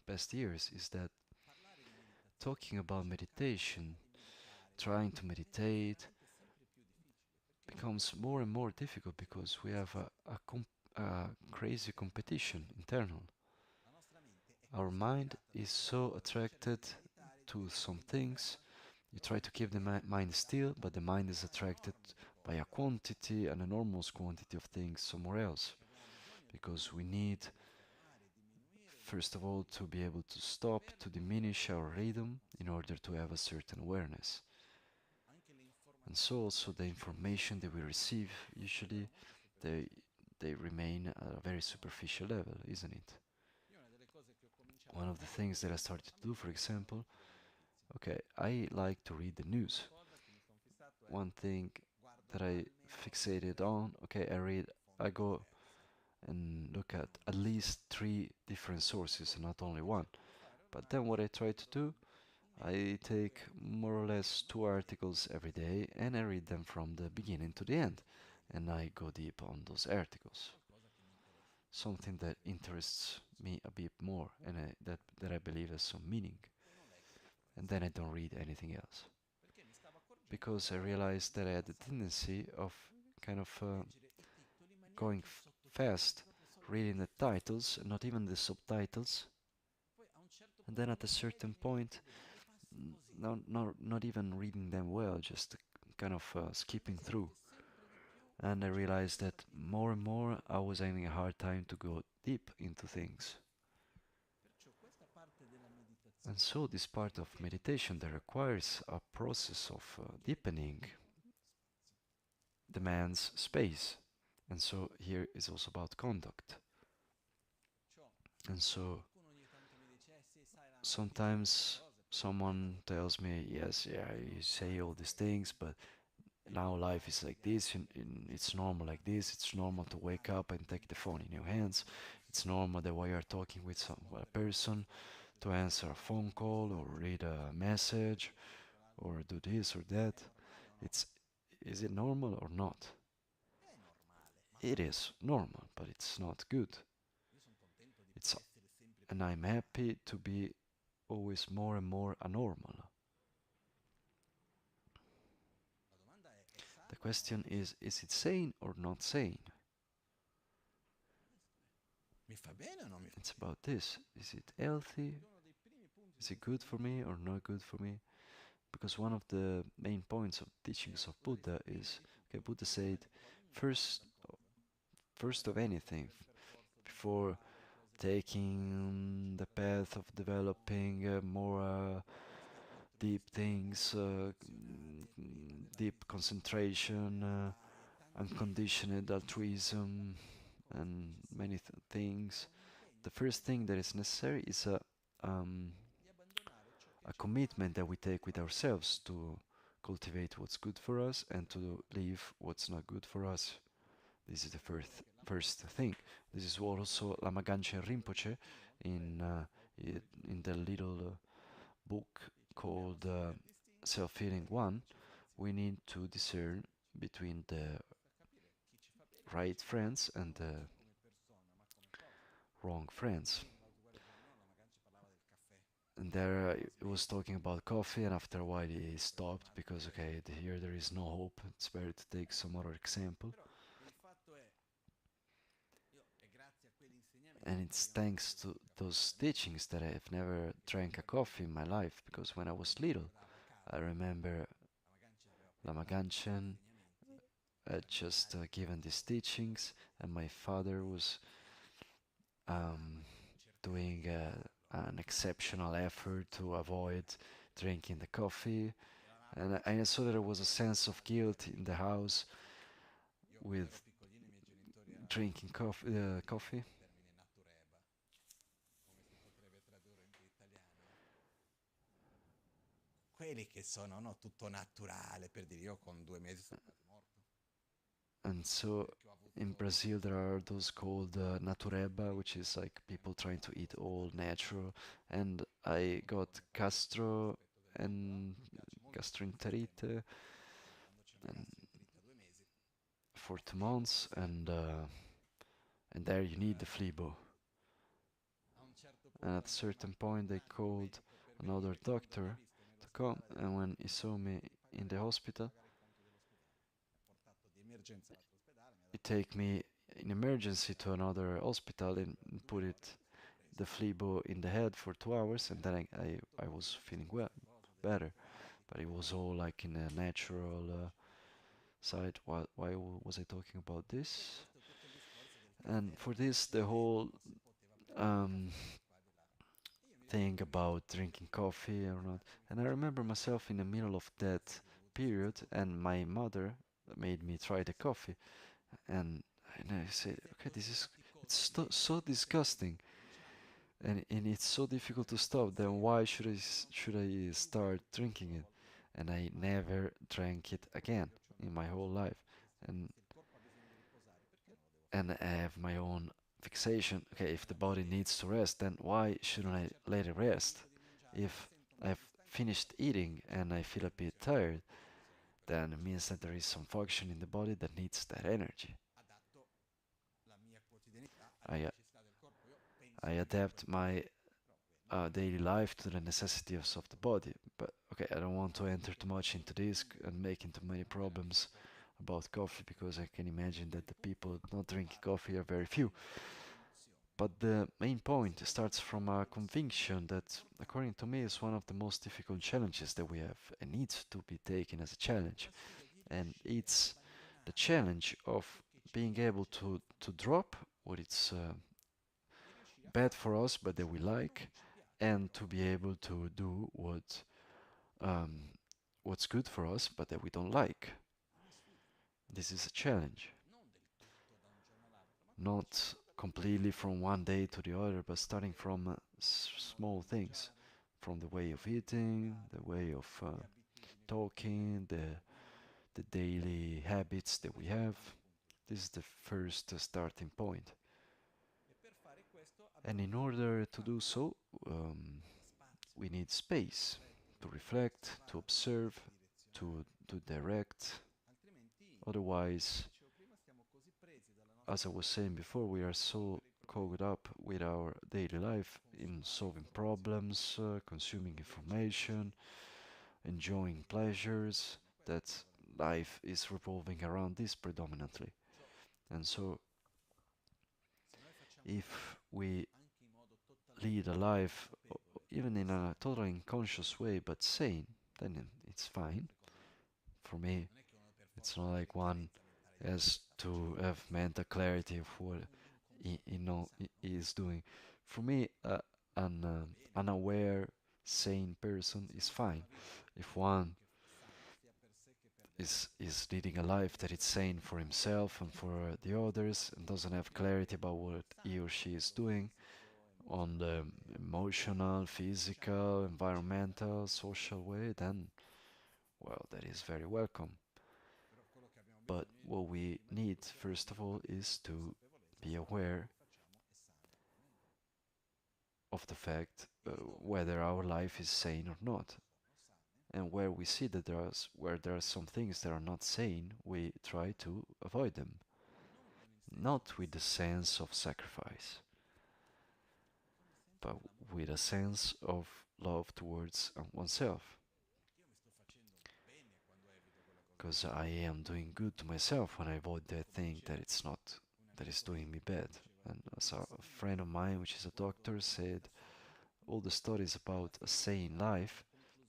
past years is that talking about meditation, trying to meditate, becomes more and more difficult because we have a crazy competition internal. Our mind is so attracted to some things. You try to keep the mind still, but the mind is attracted by a quantity, an enormous quantity of things somewhere else. Because we need, first of all, to be able to stop, to diminish our rhythm in order to have a certain awareness. And so also the information that we receive, usually they remain at a very superficial level, isn't it? One of the things that I started to do, for example, okay, I like to read the news. One thing that I fixated on, okay, I go and look at least 3 different sources and not only one. But then what I try to do, I take more or less 2 articles every day and I read them from the beginning to the end. And I go deep on those articles. Something that interests me a bit more and that I believe has some meaning. And then I don't read anything else. Because I realized that I had the tendency of kind of going fast, reading the titles, not even the subtitles, and then at a certain point, not even reading them well, just kind of skipping through. And I realized that more and more I was having a hard time to go deep into things. And so this part of meditation that requires a process of deepening demands space. And so here is also about conduct. And so sometimes someone tells me, yes, yeah, you say all these things, but now life is like this, it's normal like this, it's normal to wake up and take the phone in your hands, it's normal that while you're talking with a person, to answer a phone call or read a message or do this or that. Is it normal or not? It is normal, but it's not good. And I'm happy to be always more and more anormal. The question is it sane or not sane? It's about this. Is it healthy? Is it good for me or not good for me? Because one of the main points of teachings of Buddha is, okay, Buddha said, first, first of anything, before taking the path of developing more deep things, deep concentration, unconditioned altruism, and many things. The first thing that is necessary is a commitment that we take with ourselves to cultivate what's good for us and to leave what's not good for us. This is the first thing. This is what also Lama Gangchen Rinpoche in the little book called Self-Healing One. We need to discern between the right friends and the wrong friends. And there it was talking about coffee, and after a while he stopped because, okay, here there is no hope. It's better to take some other example. And it's thanks to those teachings that I've never drank a coffee in my life, because when I was little, I remember Lama Gangchen had just given these teachings, and my father was um, doing an exceptional effort to avoid drinking the coffee. And I saw that there was a sense of guilt in the house with drinking coffee.
Quelli che sono no, tutto naturale, per dire io con 2 mesi sono quasi morto.
And so in Brazil there are those called natureba, which is like people trying to eat all natural. And I got gastro and gastroenterite and for 2 months, and there you need the flebo. And at a certain point they called another doctor to come, and when he saw me in the hospital, he take me in emergency to another hospital and put the flebo in the head for 2 hours, and then I was feeling better. But it was all like in a natural side. Why was I talking about this? And for this, the whole um, thing about drinking coffee or not. And I remember myself in the middle of that period, and my mother made me try the coffee, and I said, okay, it's so disgusting, and it's so difficult to stop. Then why should I start drinking it? And I never drank it again in my whole life, and I have my own fixation. Okay, if the body needs to rest, then why shouldn't I let it rest? If I've finished eating and I feel a bit tired, then it means that there is some function in the body that needs that energy. I, I adapt my daily life to the necessities of the body. But okay, I don't want to enter too much into this and make into many problems about coffee, because I can imagine that the people not drinking coffee are very few. But the main point starts from a conviction that, according to me, is one of the most difficult challenges that we have and needs to be taken as a challenge. And it's the challenge of being able to drop what it's bad for us but that we like, and to be able to do um, what's good for us but that we don't like. This is a challenge. Not completely from one day to the other, but starting from small things, from the way of eating, the way of talking, the daily habits that we have. This is the first starting point. And in order to do so, we need space to reflect, to observe, to direct. Otherwise, as I was saying before, we are so caught up with our daily life in solving problems, consuming information, enjoying pleasures, that life is revolving around this predominantly. And so, if we lead a life, even in a totally unconscious way, but sane, then it's fine. For me, it's not like one has to have mental clarity of what he is doing. For me, an unaware, sane person is fine. If one is leading a life that is sane for himself and for the others, and doesn't have clarity about what he or she is doing on the emotional, physical, environmental, social way, then, well, that is very welcome. But what we need, first of all, is to be aware of the fact whether our life is sane or not. And where we see that where there are some things that are not sane, we try to avoid them. Not with the sense of sacrifice, but with a sense of love towards oneself. Because I am doing good to myself when I avoid that thing that is doing me bad. And as a friend of mine, which is a doctor, said, all the studies about a sane life,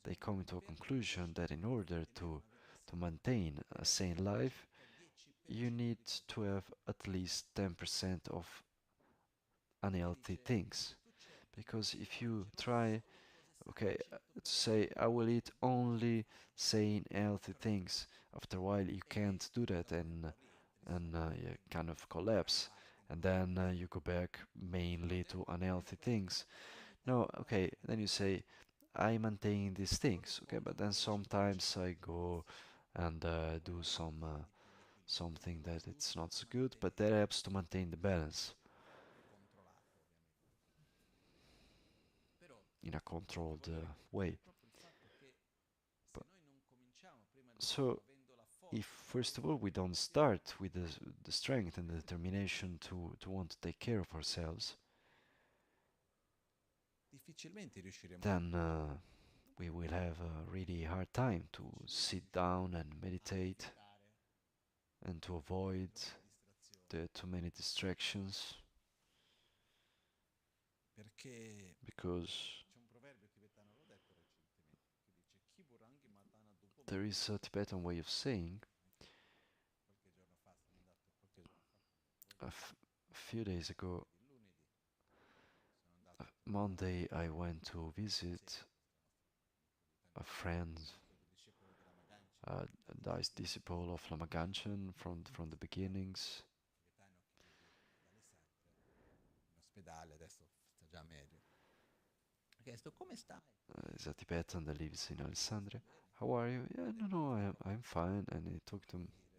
they come to a conclusion that in order to maintain a sane life, you need to have at least 10% of unhealthy things. Because if you try, okay, to say I will eat only sane, healthy things, after a while you can't do that, and you kind of collapse, and then you go back mainly to unhealthy things. No, okay, then you say I maintain these things, okay, but then sometimes I go and do something that it's not so good, but that helps to maintain the balance in a controlled way. But so if first of all we don't start with the strength and the determination to want to take care of ourselves, then we will have a really hard time to sit down and meditate and to avoid the too many distractions, because there is a Tibetan way of saying. A few days ago, Monday, I went to visit a friend, a disciple of Lama Gangchen from the beginnings. He's a Tibetan that lives in Alessandria. How are you? Yeah, no, I'm fine. And he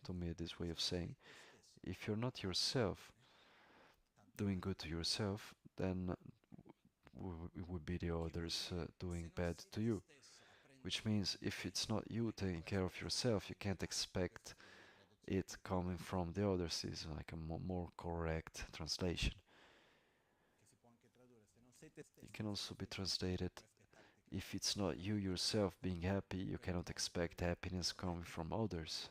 to me this way of saying, if you're not yourself, doing good to yourself, then it would be the others doing bad to you. Which means if it's not you taking care of yourself, you can't expect it coming from the others, is like a more correct translation. It can also be translated, if it's not you yourself being happy, you cannot expect happiness coming from others.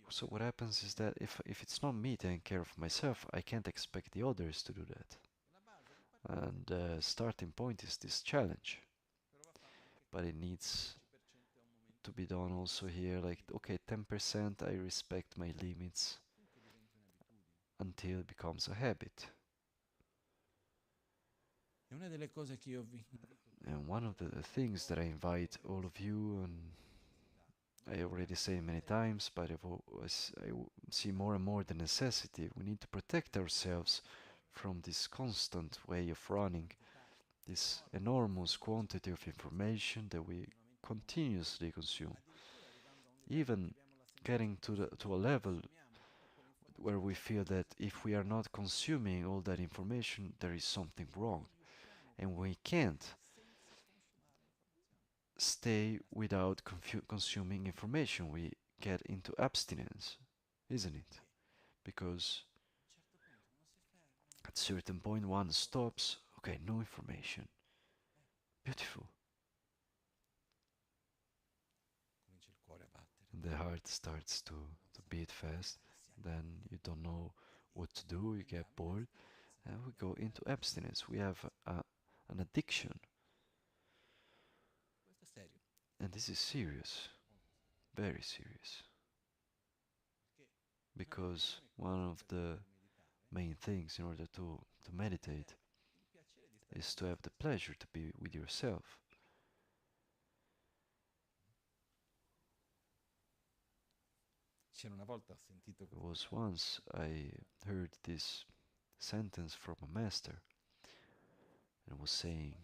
So what happens is that if it's not me taking care of myself, I can't expect the others to do that. And the starting point is this challenge. But it needs to be done also here, like, okay, 10% I respect my limits until it becomes a habit. And one of the things that I invite all of you, and I already say many times, but I see more and more the necessity. We need to protect ourselves from this constant way of running, this enormous quantity of information that we continuously consume. Even getting to a level where we feel that if we are not consuming all that information, there is something wrong, and we can't stay without consuming information. We get into abstinence, isn't it? Because at a certain point one stops, okay, no information. Beautiful. And the heart starts to beat fast. Then you don't know what to do, you get bored, and we go into abstinence. We have an addiction. And this is serious, very serious. Because one of the main things in order to meditate is to have the pleasure to be with yourself. It was once I heard this sentence from a master, and was saying,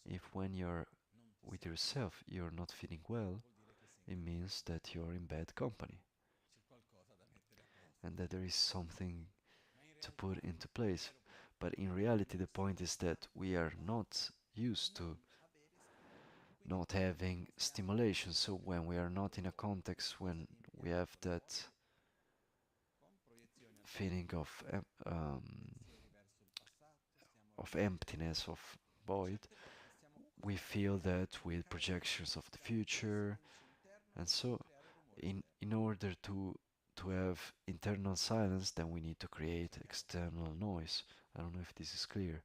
if when you're with yourself you're not feeling well, it means that you're in bad company, and that there is something to put into place. But in reality, the point is that we are not used to not having stimulation. So when we are not in a context when we have that feeling of emptiness, of void, we feel that with projections of the future, and so in order to have internal silence, then we need to create external noise. I don't know if this is clear.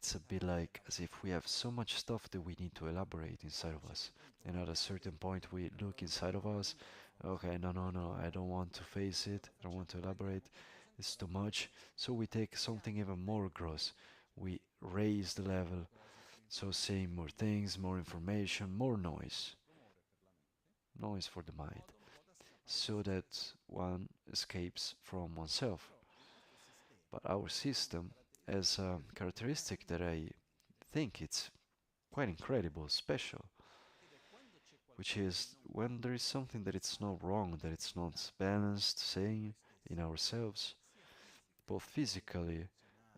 it's a bit like as if we have so much stuff that we need to elaborate inside of us. And at a certain point, we look inside of us. Okay, no, no, no, I don't want to face it. I don't want to elaborate. It's too much. So we take something even more gross. We raise the level. So saying more things, more information, more noise. Noise for the mind. So that one escapes from oneself. But our system has a characteristic that I think it's quite incredible, special, which is when there is something that it's not wrong, that it's not balanced, saying in ourselves, both physically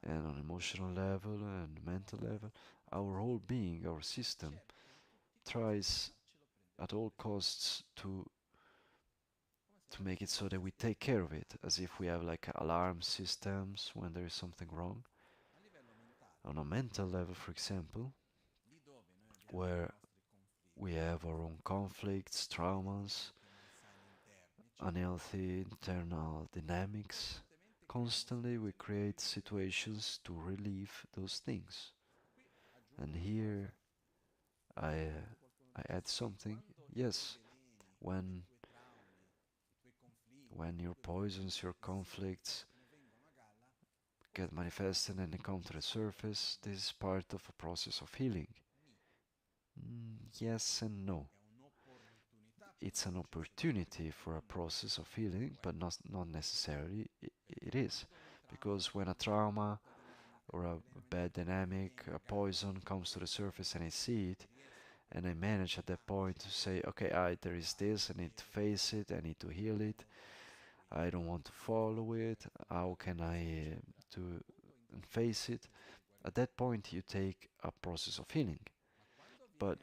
and on emotional level and mental level, our whole being, our system, tries at all costs to make it so that we take care of it, as if we have like alarm systems when there is something wrong. On a mental level, for example, where we have our own conflicts, traumas, unhealthy internal dynamics. Constantly we create situations to relieve those things. And here I add something. Yes, when your poisons, your conflicts get manifested and they come to the surface, this is part of a process of healing. Yes and no. It's an opportunity for a process of healing, but not necessarily it is. Because when a trauma or a bad dynamic, a poison comes to the surface and I see it, and I manage at that point to say, okay, there is this, I need to face it, I need to heal it, I don't want to follow it, how can I do and face it? At that point you take a process of healing. But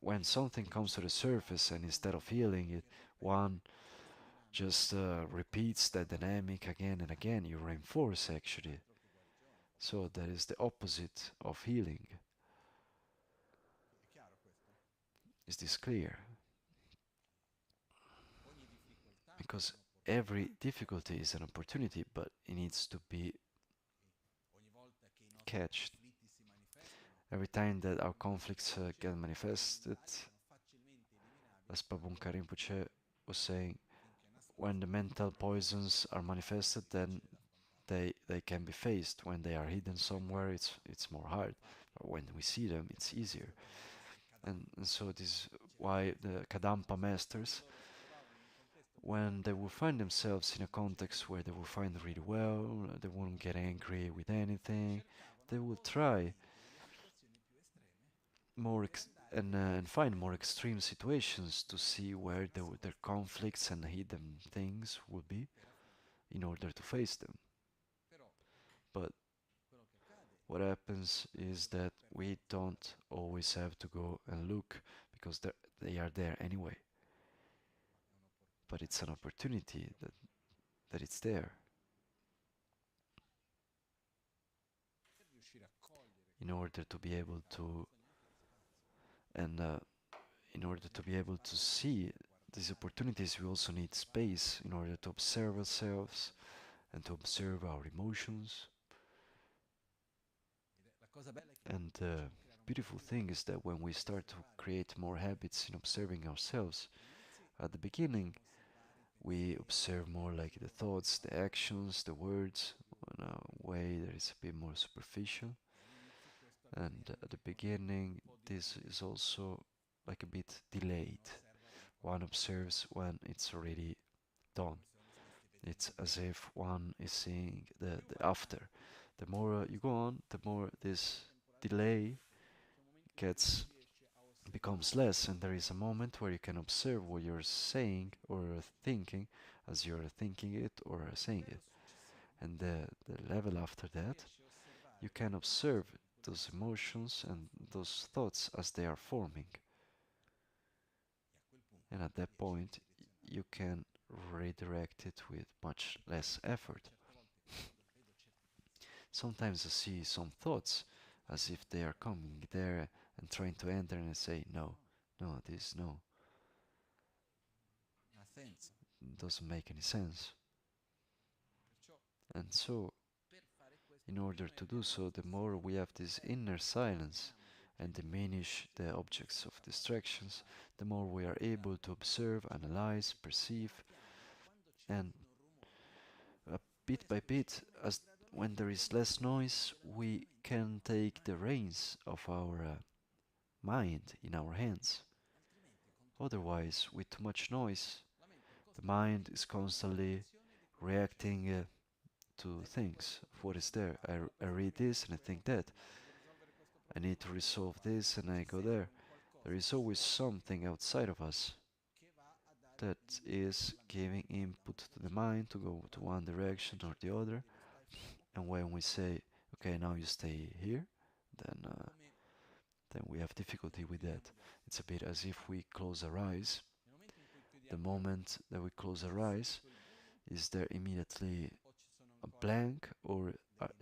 when something comes to the surface and instead of healing it, one just repeats that dynamic again and again, you reinforce actually. So that is the opposite of healing. Is this clear? Because every difficulty is an opportunity, but it needs to be catched. Every time that our conflicts get manifested, as Kunpen Rinpoche was saying, when the mental poisons are manifested, then they can be faced. When they are hidden somewhere, it's more hard. But when we see them, it's easier. And so this is why the Kadampa masters, when they will find themselves in a context where they will find really well, they won't get angry with anything, they will try and find more extreme situations to see where their conflicts and hidden things will be in order to face them. But what happens is that we don't always have to go and look because they are there anyway. But it's an opportunity that it's there. In order to be able to and in order to be able to see these opportunities, we also need space in order to observe ourselves and to observe our emotions. And the beautiful thing is that when we start to create more habits in observing ourselves, at the beginning we observe more like the thoughts, the actions, the words, in a way that is a bit more superficial. And at the beginning, this is also like a bit delayed. One observes when it's already done. It's as if one is seeing the after. The more you go on, the more this delay becomes less, and there is a moment where you can observe what you're saying or thinking as you're thinking it or saying it. And the level after that, you can observe those emotions and those thoughts as they are forming. And at that point, you can redirect it with much less effort. Sometimes I see some thoughts as if they are coming there and trying to enter, and I say, no, no, this no. Doesn't make any sense. And so, In order to do so, the more we have this inner silence and diminish the objects of distractions, the more we are able to observe, analyze, perceive, and bit by bit, as when there is less noise, we can take the reins of our mind in our hands. Otherwise, with too much noise, the mind is constantly reacting to things. What is there? I read this and I think that. I need to resolve this and I go there. There is always something outside of us that is giving input to the mind to go to one direction or the other. And when we say, okay, now you stay here, then we have difficulty with that. It's a bit as if we close our eyes. The moment that we close our eyes, is there immediately a blank, or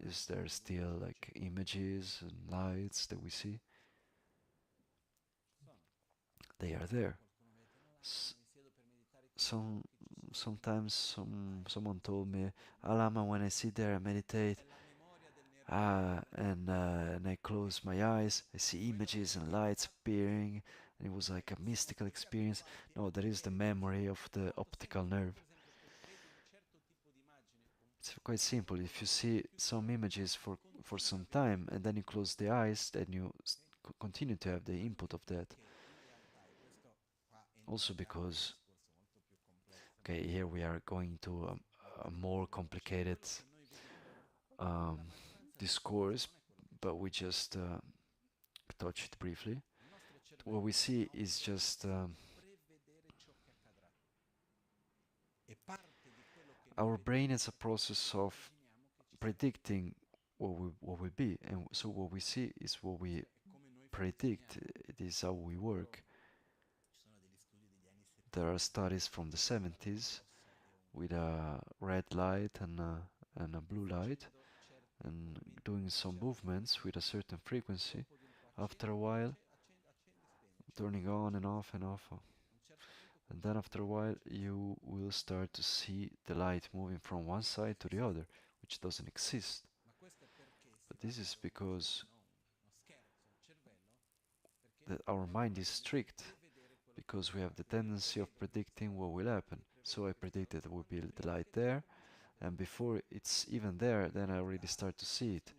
is there still like images and lights that we see? They are there. Sometimes someone told me, Lama, when I sit there and meditate, and I close my eyes, I see images and lights appearing, and it was like a mystical experience. No, that is the memory of the optical nerve. It's quite simple. If you see some images for some time and then you close the eyes, then you continue to have the input of that. Also because, okay, here we are going to a more complicated discourse, but we just touch it briefly. What we see is just our brain is a process of predicting what will be, and so what we see is what we predict. It is how we work. There are studies from the 70s with a red light and a blue light, and doing some movements with a certain frequency. After a while, turning on and off and off. And then after a while, you will start to see the light moving from one side to the other, which doesn't exist. But this is because our mind is strict, because we have the tendency of predicting what will happen. So I predicted there will be the light there, and before it's even there, then I already start to see it.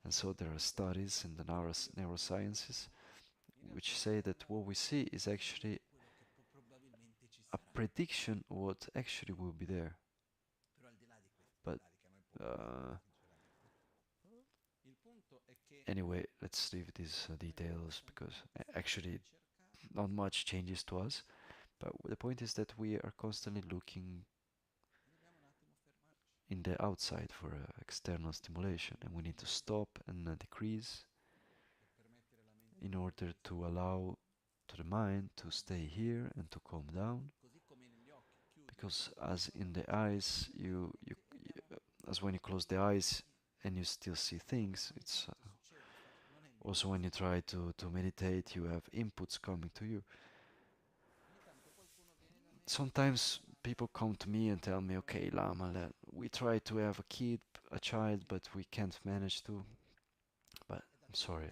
And so there are studies in the neurosciences which say that what we see is actually a prediction of what actually will be there. But anyway, let's leave these details, because actually not much changes to us. But the point is that we are constantly looking in the outside for external stimulation, and we need to stop and decrease in order to allow to the mind to stay here and to calm down. Because as in the eyes, as when you close the eyes and you still see things, it's also when you try to meditate, you have inputs coming to you. Sometimes people come to me and tell me, okay, Lama, we try to have a child, but we can't manage to. But I'm sorry,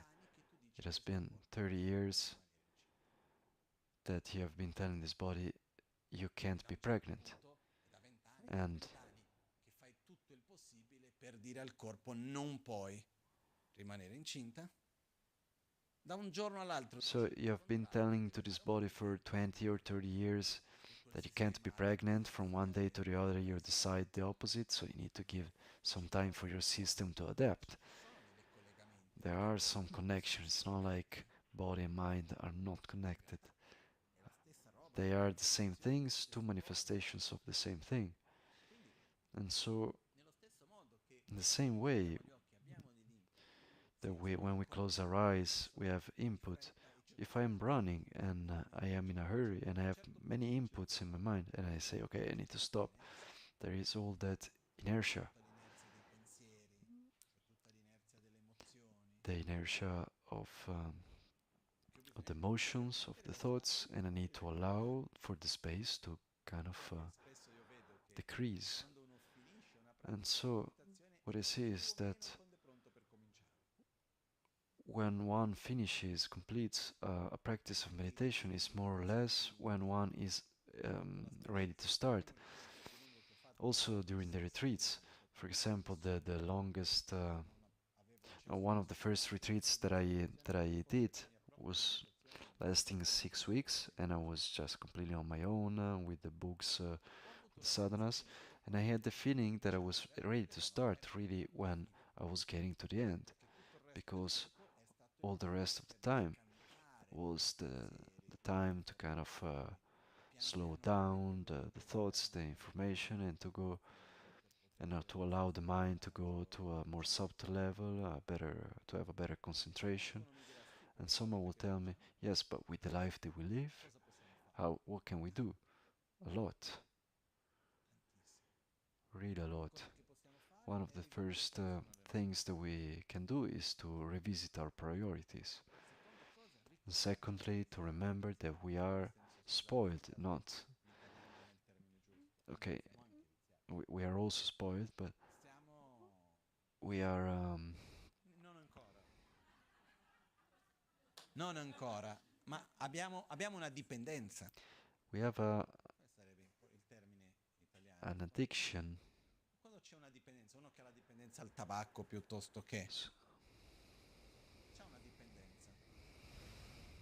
it has been 30 years that you have been telling this body you can't be pregnant. And
per dire al corpo non puoi rimanere incinta. Da un giorno all'altro.
So you have been telling to this body for 20 or 30 years that you can't be pregnant. From one day to the other you decide the opposite, so you need to give some time for your system to adapt. There are some connections. It's not like body and mind are not connected. They are the same things, two manifestations of the same thing. And so, in the same way, when we close our eyes, we have input. If I'm running and I am in a hurry and I have many inputs in my mind and I say, okay, I need to stop, there is all that inertia. The inertia of the emotions, of the thoughts, and I need to allow for the space to kind of decrease. And so, what I see is that when one completes a practice of meditation is more or less when one is ready to start. Also during the retreats, for example, the longest, one of the first retreats that I did was lasting 6 weeks, and I was just completely on my own with the books, the sadhanas, and I had the feeling that I was ready to start really when I was getting to the end, because all the rest of the time was the time to kind of slow down the thoughts, the information, and to go and to allow the mind to go to a more subtle level, to have a better concentration. And someone will tell me, yes, but with the life that we live, what can we do? A lot, really a lot. One of the first things that we can do is to revisit our priorities. And secondly, to remember that we are spoiled, not okay. We are also spoiled, but we are.
Non ancora, ma abbiamo una dipendenza.
We have an addiction.
Quando c'è una dipendenza, uno che ha la dipendenza al tabacco piuttosto che c'è una dipendenza.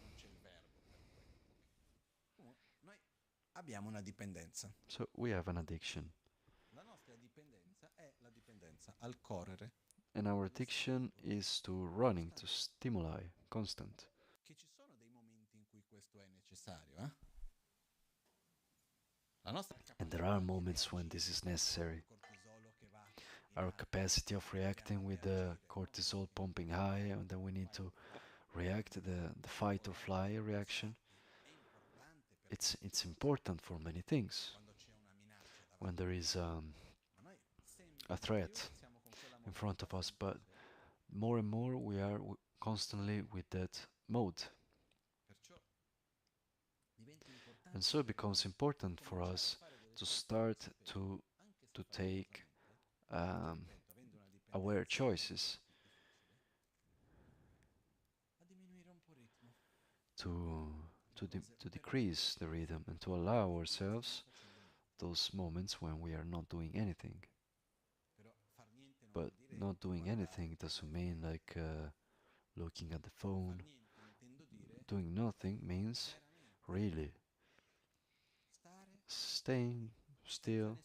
Non c'è il verbo per quello. Noi abbiamo una dipendenza.
So we have an addiction.
La nostra dipendenza è la dipendenza al correre.
And our addiction is to running, to stimuli, constant.
Che ci sono dei momenti in cui questo è necessario, eh? La nostra
And there are moments when this is necessary. Our capacity of reacting with the cortisol pumping high, and then we need to react the fight or fly reaction. It's important for many things. When there is a threat in front of us, but more and more we are constantly with that mode. And so it becomes important for us to start to take aware choices, to decrease the rhythm and to allow ourselves those moments when we are not doing anything. But not doing anything doesn't mean like looking at the phone. Doing nothing means really staying still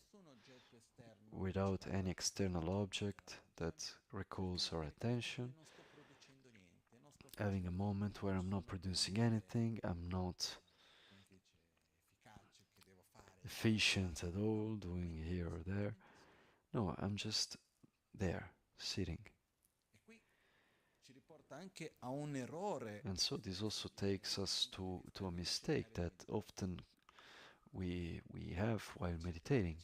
without any external object that recalls our attention, having a moment where I'm not producing anything, I'm not efficient at all, doing here or there. No, I'm just there, sitting. And so this also takes us to a mistake that often we have while meditating.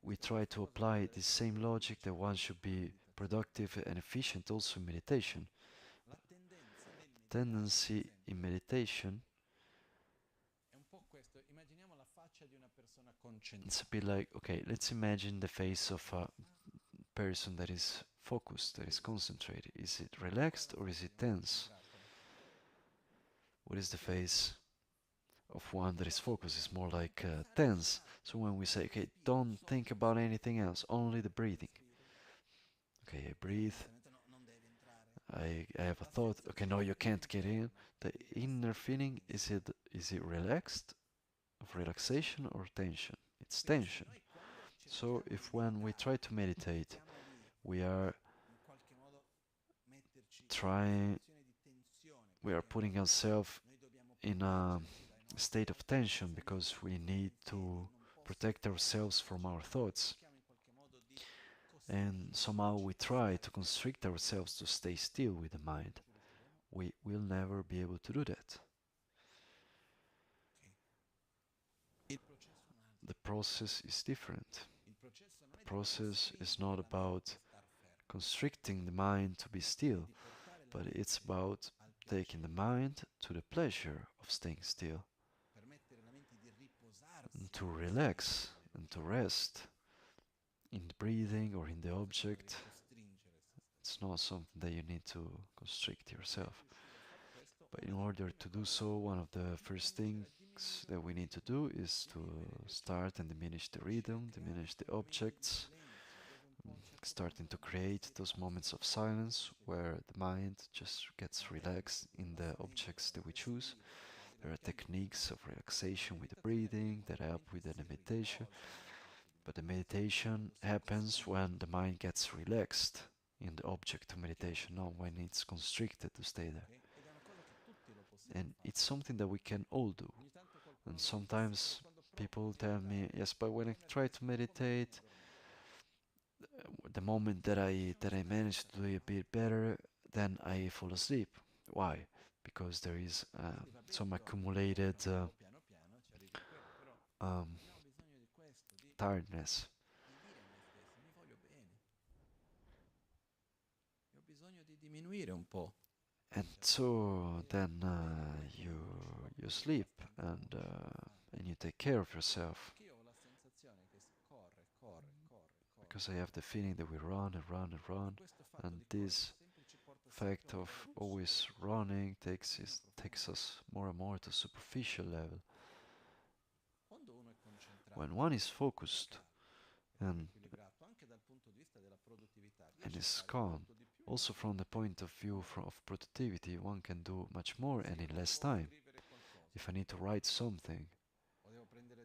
We try to apply the same logic that one should be productive and efficient also in meditation. The tendency in meditation, it's a bit like, okay, let's imagine the face of a person that is focused, that is concentrated. Is it relaxed or is it tense? What is the face of one that is focused? It's more like tense. So when we say, okay, don't think about anything else, only the breathing. Okay, I breathe. I have a thought. Okay, no, you can't get in. The inner feeling, is it relaxed, of relaxation or tension? It's tension. So if when we try to meditate, we are putting ourselves in a state of tension because we need to protect ourselves from our thoughts. And somehow we try to constrict ourselves to stay still with the mind. We will never be able to do that. The process is different. The process is not about constricting the mind to be still, but it's about taking the mind to the pleasure of staying still, and to relax and to rest in the breathing or in the object. It's not something that you need to constrict yourself. But in order to do so, one of the first things that we need to do is to start and diminish the rhythm, diminish the objects, starting to create those moments of silence where the mind just gets relaxed in the objects that we choose. There are techniques of relaxation with the breathing that help with the meditation, but the meditation happens when the mind gets relaxed in the object of meditation, not when it's constricted to stay there. And it's something that we can all do. And sometimes people tell me, yes, but when I try to meditate, the moment that I manage to do it a bit better, then I fall asleep. Why? Because there is some accumulated um, tiredness. And so then you sleep and you take care of yourself. Because I have the feeling that we run and run and run, and this fact of always running takes us more and more to superficial level. When one is focused and is calm, also from the point of view of productivity, one can do much more and in less time. If I need to write something,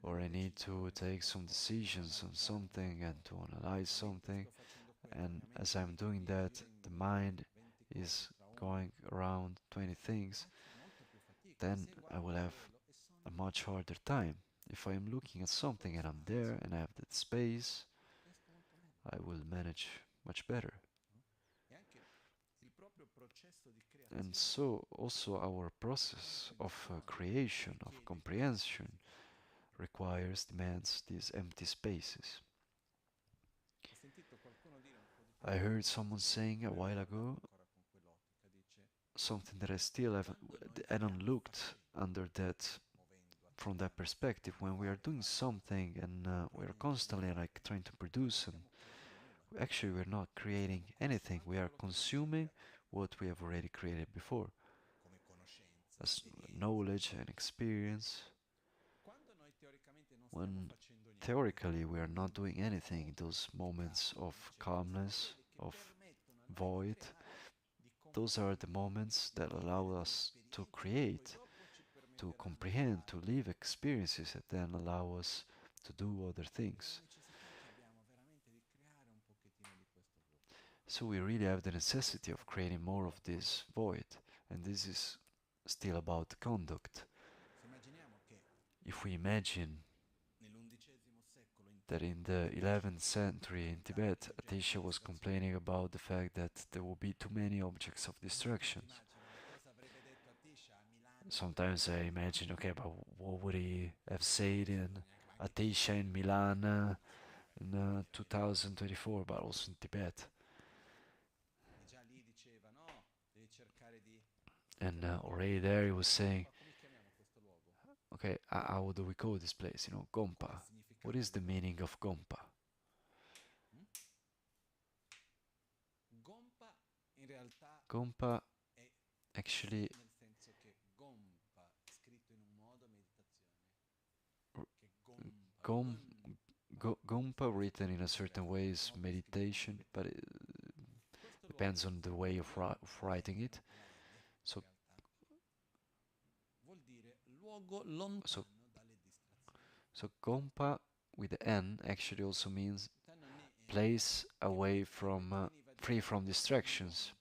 or I need to take some decisions on something and to analyze something, and as I'm doing that, the mind is going around 20 things, then I will have a much harder time. If I am looking at something and I'm there and I have that space, I will manage much better. And so also our process of creation, of comprehension, demands these empty spaces. I heard someone saying a while ago something that I don't looked under that from that perspective. When we are doing something and we are constantly like trying to produce, and actually we're not creating anything, we are consuming what we have already created before as knowledge and experience. When theoretically we are not doing anything, those moments of calmness, of void, those are the moments that allow us to create, to comprehend, to live experiences that then allow us to do other things. So we really have the necessity of creating more of this void, and this is still about conduct. If we imagine that in the 11th century in Tibet, Atisha was complaining about the fact that there will be too many objects of distractions. Sometimes I imagine, okay, but what would he have said in Atisha in Milan in 2024, but also in Tibet? And already there he was saying, okay, how do we call this place? You know, Gompa. What is the meaning of Gompa? Gompa actually Gom, Gompa written in a certain way is meditation, but it depends on the way of writing it. So, so, so Gompa with the N actually also means place away from, free from distractions.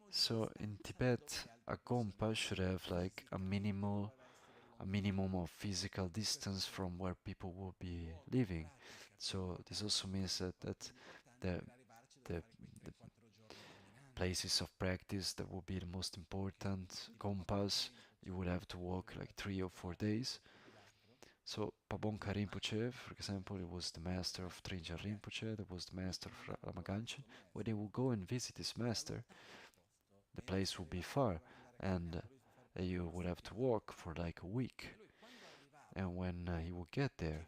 So in Tibet, a Gompa should have like a minimum of physical distance from where people will be living. So this also means that the, the places of practice that will be the most important Gompas, you would have to walk like 3 or 4 days. So Pabonka Rinpoche, for example, he was the master of Trinja Rinpoche, that was the master of Lama Gangchen. When he will go and visit his master, the place will be far, and you would have to walk for like a week. And when he would get there,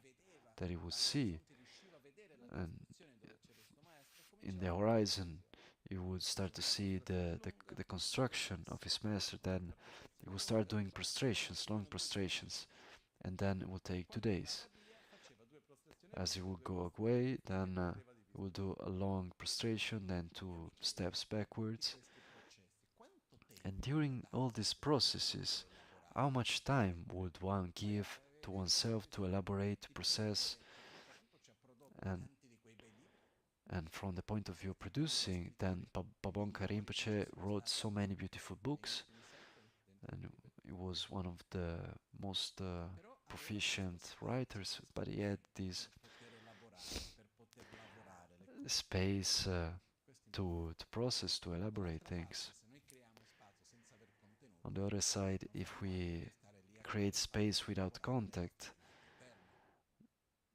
that he would see, and in the horizon you would start to see the construction of his master. Then he will start doing prostrations, long prostrations, and then it will take 2 days. As he will go away, then he will do a long prostration, then 2 steps backwards. And during all these processes, how much time would one give to oneself to elaborate, to process, and from the point of view of producing, then Pabonka Rinpoche wrote so many beautiful books, and he was one of the most proficient writers, but he had this space to process, to elaborate things. On the other side, if we create space without contact,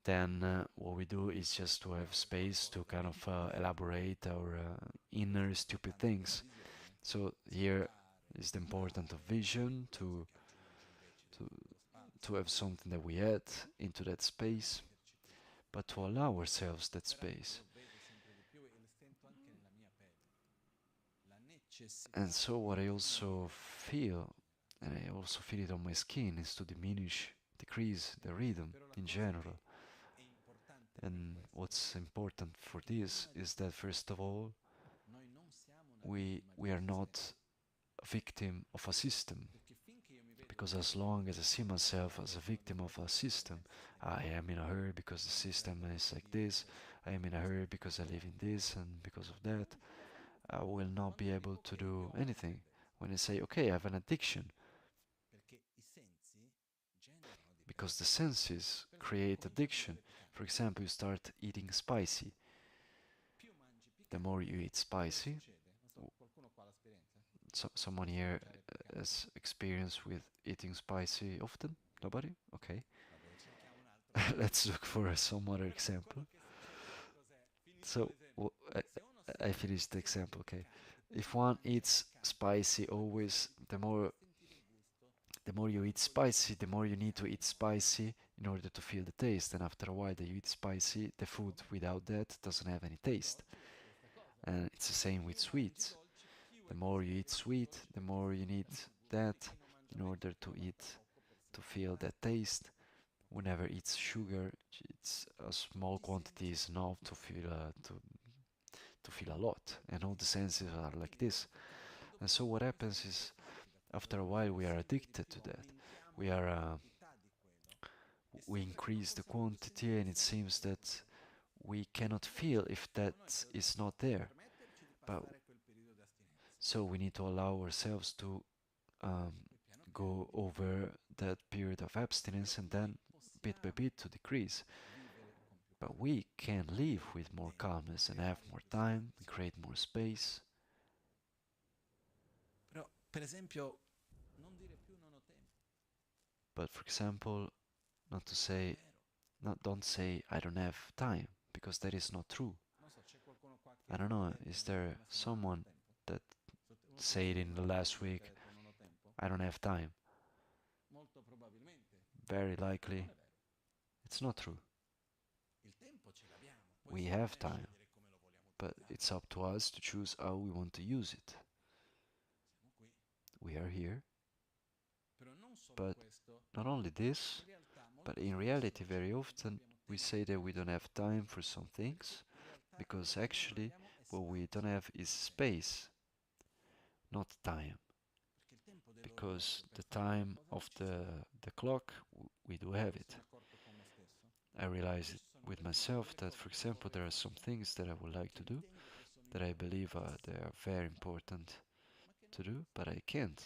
then what we do is just to have space to kind of elaborate our inner stupid things. So here is the importance of vision to have something that we add into that space, but to allow ourselves that space. And so what I also feel, and I also feel it on my skin, is to decrease the rhythm in general. And what's important for this is that first of all, we are not a victim of a system, because as long as I see myself as a victim of a system, I am in a hurry because the system is like this, I am in a hurry because I live in this, and because of that, I will not be able to do anything. When I say, okay, I have an addiction, because the senses create addiction. For example, you start eating spicy. The more you eat spicy, someone here has experience with eating spicy often? Nobody? Okay. Let's look for some other example. So, I finished the example, okay. If one eats spicy always, the more you eat spicy, the more you need to eat spicy in order to feel the taste. And after a while that you eat spicy, the food without that doesn't have any taste. And it's the same with sweets. The more you eat sweet, the more you need that in order to feel that taste. Whenever it's sugar, it's a small quantity is enough to feel to feel a lot, and all the senses are like this. And so what happens is, after a while, we are addicted to that. We are we increase the quantity, and it seems that we cannot feel if that is not there. But so we need to allow ourselves to um, go over that period of abstinence, and then bit by bit to decrease. But we can live with more calmness and have more time and create more space. But for example, not to say, don't say I don't have time, because that is not true. I don't know, is there someone that said in the last week, I don't have time? Very likely, it's not true. We have time, but it's up to us to choose how we want to use it. We are here, but not only this, but in reality very often we say that we don't have time for some things, because actually what we don't have is space, not time. Because the time of the clock, we do have it. I realize it with myself that, for example, there are some things that I would like to do, that I believe they are very important to do, but I can't.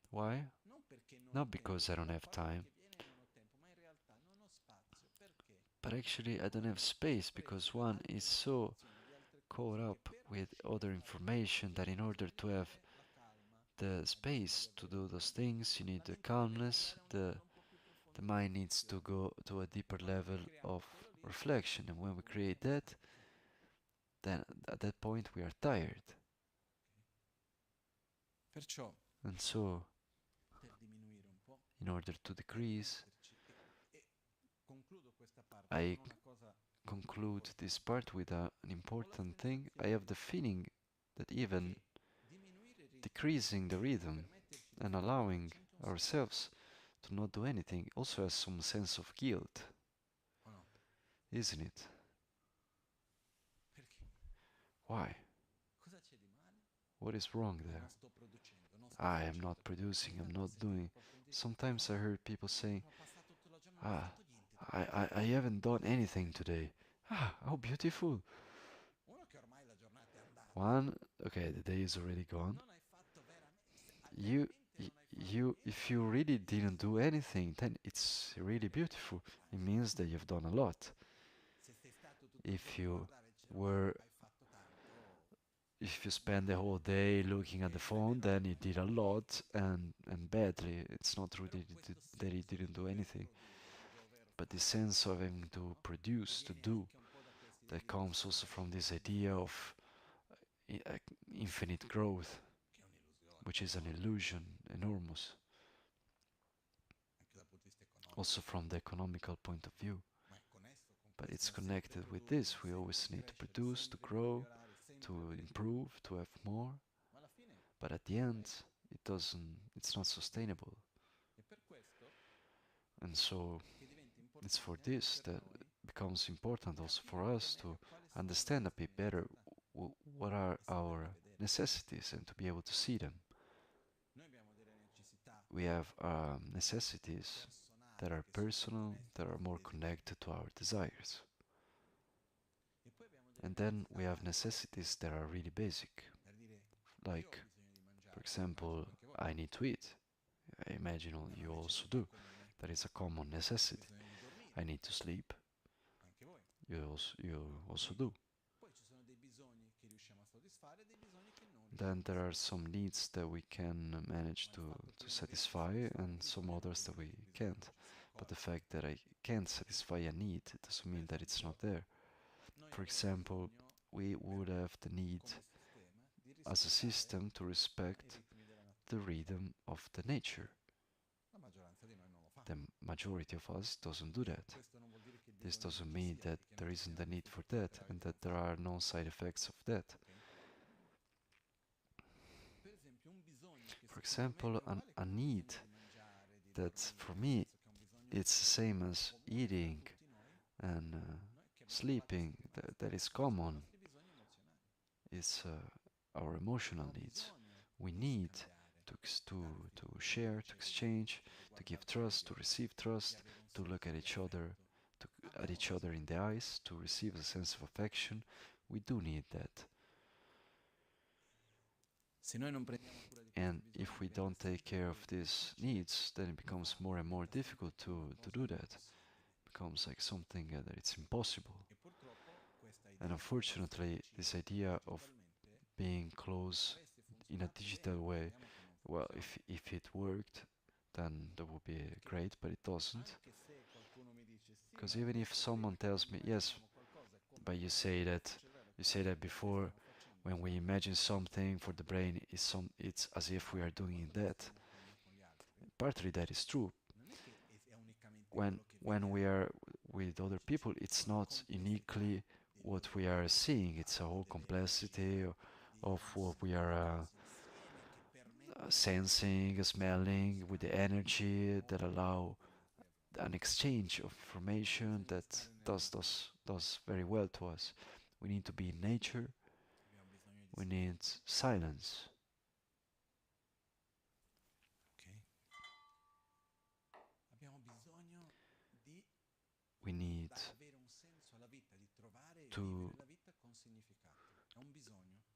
Why? Not because I don't have time, but actually I don't have space, because one is so caught up with other information that in order to have the space to do those things, you need the calmness, the mind needs to go to a deeper level of reflection, and when we create that, then at that point we are tired. And so, in order to decrease, I conclude this part with an important thing. I have the feeling that even decreasing the rhythm and allowing ourselves to not do anything also has some sense of guilt, isn't it? Why? What is wrong there? I am not producing, I'm not doing. Sometimes I heard people saying, ah, I haven't done anything today. Ah, how beautiful. One, okay, the day is already gone. You, if you really didn't do anything, then it's really beautiful. It means that you've done a lot. If you were, if you spend the whole day looking at the phone, then you did a lot and badly. It's not true that you didn't do anything. But the sense of having to produce, to do, that comes also from this idea of infinite growth, which is an illusion, enormous. Also from the economical point of view. But it's connected with this. We always need to produce, to grow, to improve, to have more. But at the end, it's not sustainable. And so it's for this that it becomes important also for us to understand a bit better what are our necessities and to be able to see them. We have necessities that are personal, that are more connected to our desires. And then we have necessities that are really basic. Like, for example, I need to eat. I imagine you also do. That is a common necessity. I need to sleep. You also do. Then there are some needs that we can manage to satisfy and some others that we can't. But the fact that I can't satisfy a need doesn't mean that it's not there. For example, we would have the need as a system to respect the rhythm of the nature. The majority of us doesn't do that. This doesn't mean that there isn't a need for that and that there are no side effects of that. For example, a need that for me it's the same as eating and sleeping, that is common, is our emotional needs. We need to share, to exchange, to give trust, to receive trust, to look at each other, at each other in the eyes, to receive a sense of affection. We do need that. And if we don't take care of these needs, then it becomes more and more difficult to do that. It becomes like something that it's impossible. And unfortunately, this idea of being close in a digital way, well, if it worked, then that would be great, but it doesn't. Because even if someone tells me, yes, but you say that before, when we imagine something for the brain, it's as if we are doing that. Partly that is true. When we are with other people, it's not uniquely what we are seeing. It's a whole complexity of what we are sensing, smelling, with the energy that allow an exchange of information that does very well to us. We need to be in nature. We need silence. We need to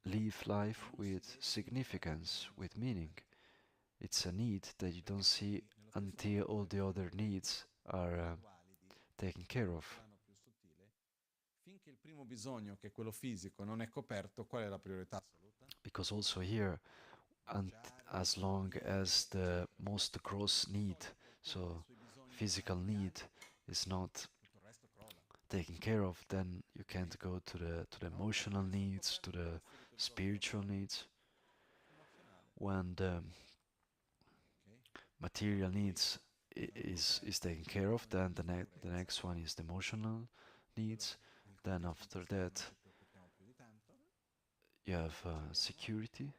live life with significance, with meaning. It's a need that you don't see until all the other needs are taken care of. Because also here, and as long as the most gross need, so physical need, is not taken care of, then you can't go to the emotional needs, to the spiritual needs. When the material needs is taken care of, then the next one is the emotional needs. Then after that, you have security.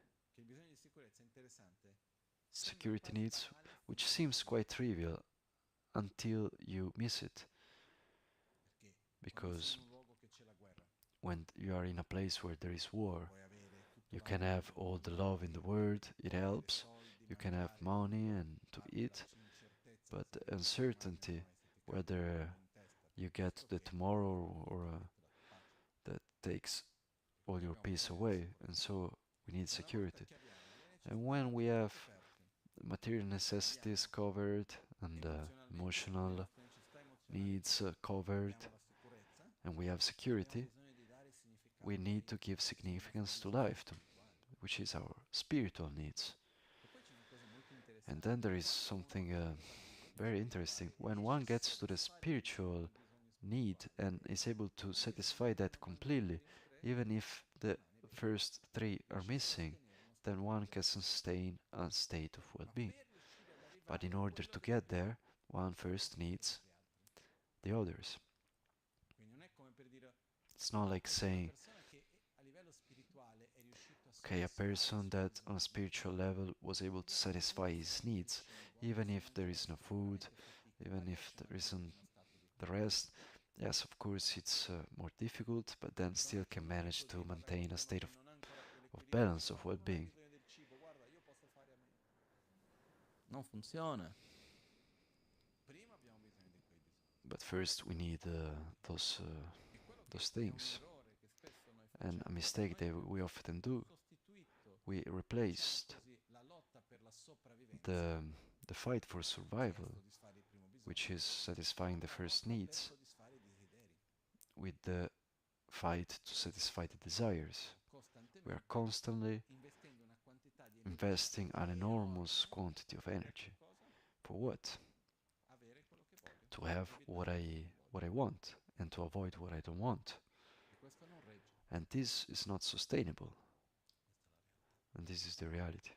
Security needs, which seems quite trivial until you miss it. Because when you are in a place where there is war, you can have all the love in the world, it helps. You can have money and to eat, but the uncertainty whether you get the tomorrow or that takes all your peace away, and so we need security. And when we have material necessities covered and emotional needs covered, and we have security, we need to give significance to life, which is our spiritual needs. And then there is something very interesting. When one gets to the spiritual need and is able to satisfy that completely, even if the first three are missing, then one can sustain a state of well-being. But in order to get there, one first needs the others. It's not like saying, okay, a person that on a spiritual level was able to satisfy his needs, even if there is no food, even if there isn't the rest. Yes, of course, it's more difficult, but then still can manage to maintain a state of balance, of well-being.
Non funziona.
But first we need those things. And a mistake that we often do, we replaced the fight for survival, which is satisfying the first needs, with the fight to satisfy the desires. We are constantly investing an enormous quantity of energy. For what? To have what I want and to avoid what I don't want. And this is not sustainable. And this is the reality.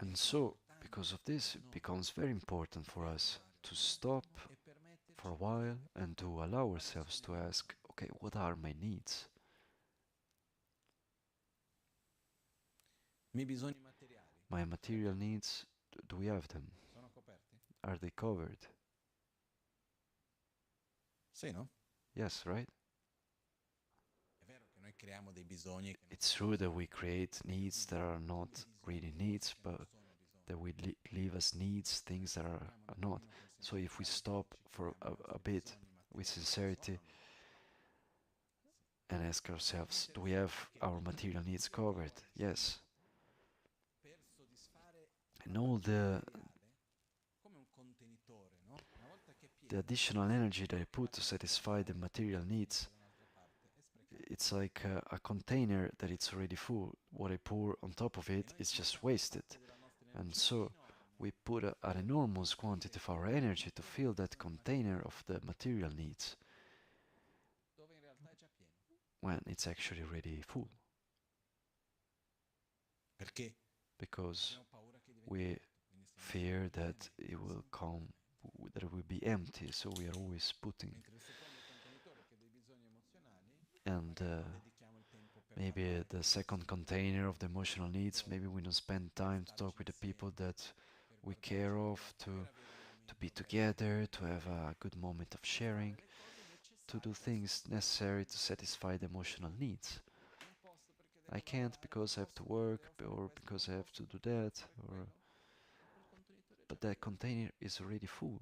And so, because of this, it becomes very important for us to stop for a while and to allow ourselves to ask, okay, what are my needs? My material needs, do we have them? Are they covered? Yes, right? It's true that we create needs that are not really needs, but that we leave as needs things that are not. So if we stop for a bit with sincerity and ask ourselves, do we have our material needs covered? Yes. And all the additional energy that I put to satisfy the material needs, it's like a container that it's already full. What I pour on top of it is just wasted. And so we put an enormous quantity of our energy to fill that container of the material needs, when it's actually already full. Because we fear that it will come, that it will be empty, so we are always putting. And maybe the second container of the emotional needs, maybe we don't spend time to talk with the people that we care of, to be together, to have a good moment of sharing, to do things necessary to satisfy the emotional needs. I can't because I have to work, or because I have to do that, but that container is already full.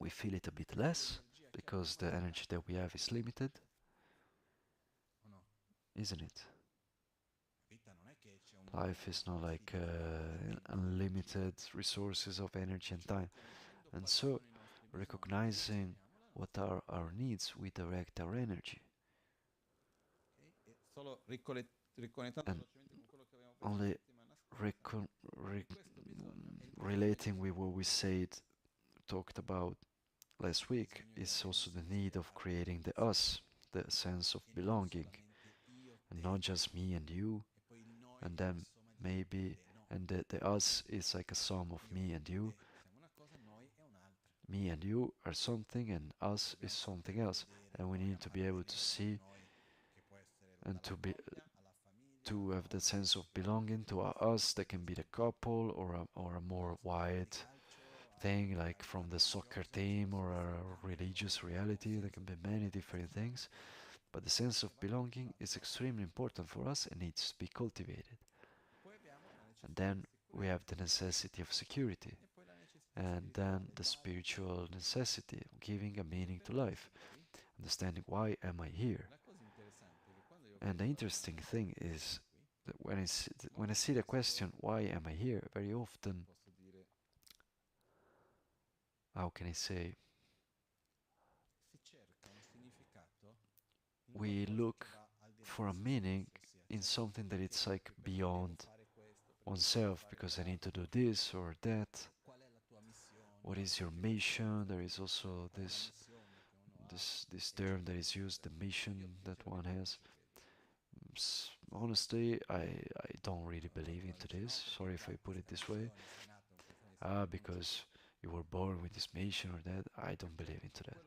We feel it a bit less, because the energy that we have is limited, isn't it? Life is not like unlimited resources of energy and time. And so, recognizing what are our needs, we direct our energy. And only relating with what we talked about last week, is also the need of creating the us, the sense of belonging, and not just me and you, and then maybe and the us is like a sum of me and you. Me and you are something, and us is something else, and we need to be able to see and to have the sense of belonging to us. That can be the couple, or a more wide thing, like from the soccer team or a religious reality. There can be many different things, but the sense of belonging is extremely important for us and needs to be cultivated. And then we have the necessity of security, and then the spiritual necessity of giving a meaning to life, understanding why am I here. And the interesting thing is that when I see the question why am I here, very often, how can I say, we look for a meaning in something that it's like beyond oneself, because I need to do this or that. What is your mission? There is also this term that is used, the mission that one has. Honestly, I don't really believe into this. Sorry if I put it this way. Because you were born with this mission or that. I don't believe into that.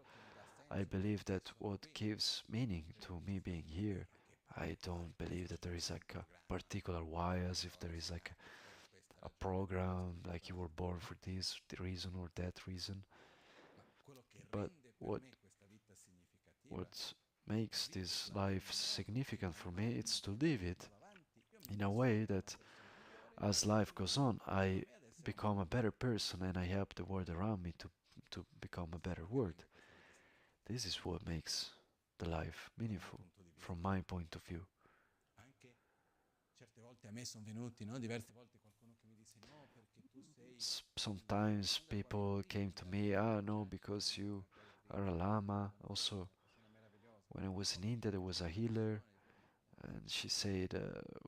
I believe that what gives meaning to me being here, I don't believe that there is like a particular why, as if there is like a program, like you were born for this reason or that reason. But what makes this life significant for me, it's to live it in a way that as life goes on, I become a better person and I help the world around me to become a better world. This is what makes the life meaningful from my point of view. Sometimes people came to me, no, because you are a Lama. Also, when I was in India, there was a healer, and she said,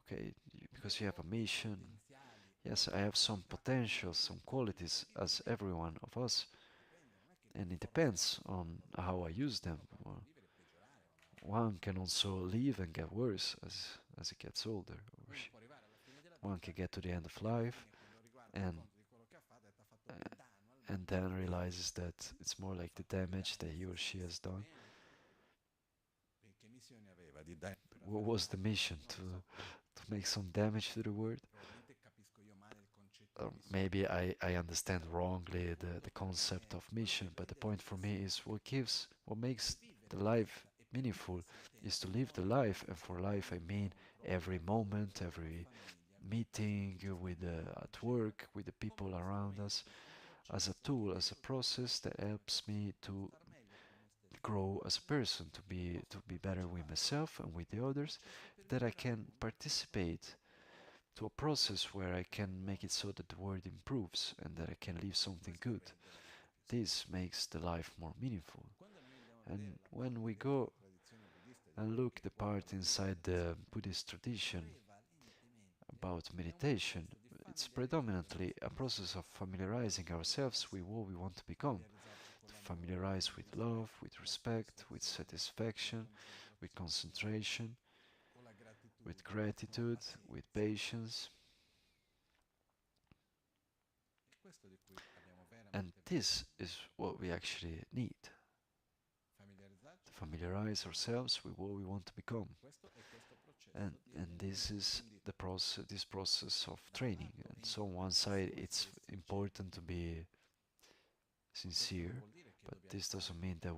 okay, because you have a mission. Yes, I have some potential, some qualities, as every one of us, and it depends on how I use them. One can also live and get worse as he gets older. One can get to the end of life and and then realizes that it's more like the damage that he or she has done. What was the mission? To make some damage to the world? Maybe I understand wrongly the concept of mission, but the point for me is what makes the life meaningful is to live the life, and for life I mean every moment, every meeting with at work, with the people around us, as a tool, as a process that helps me to grow as a person, to be better with myself and with the others, that I can participate to a process where I can make it so that the world improves and that I can leave something good. This makes the life more meaningful. And when we go and look the part inside the Buddhist tradition about meditation, it's predominantly a process of familiarizing ourselves with what we want to become. To familiarize with love, with respect, with satisfaction, with concentration, with gratitude, with patience. And this is what we actually need, to familiarize ourselves with what we want to become. And this is this process of training. And so on one side it's important to be sincere, but this doesn't mean that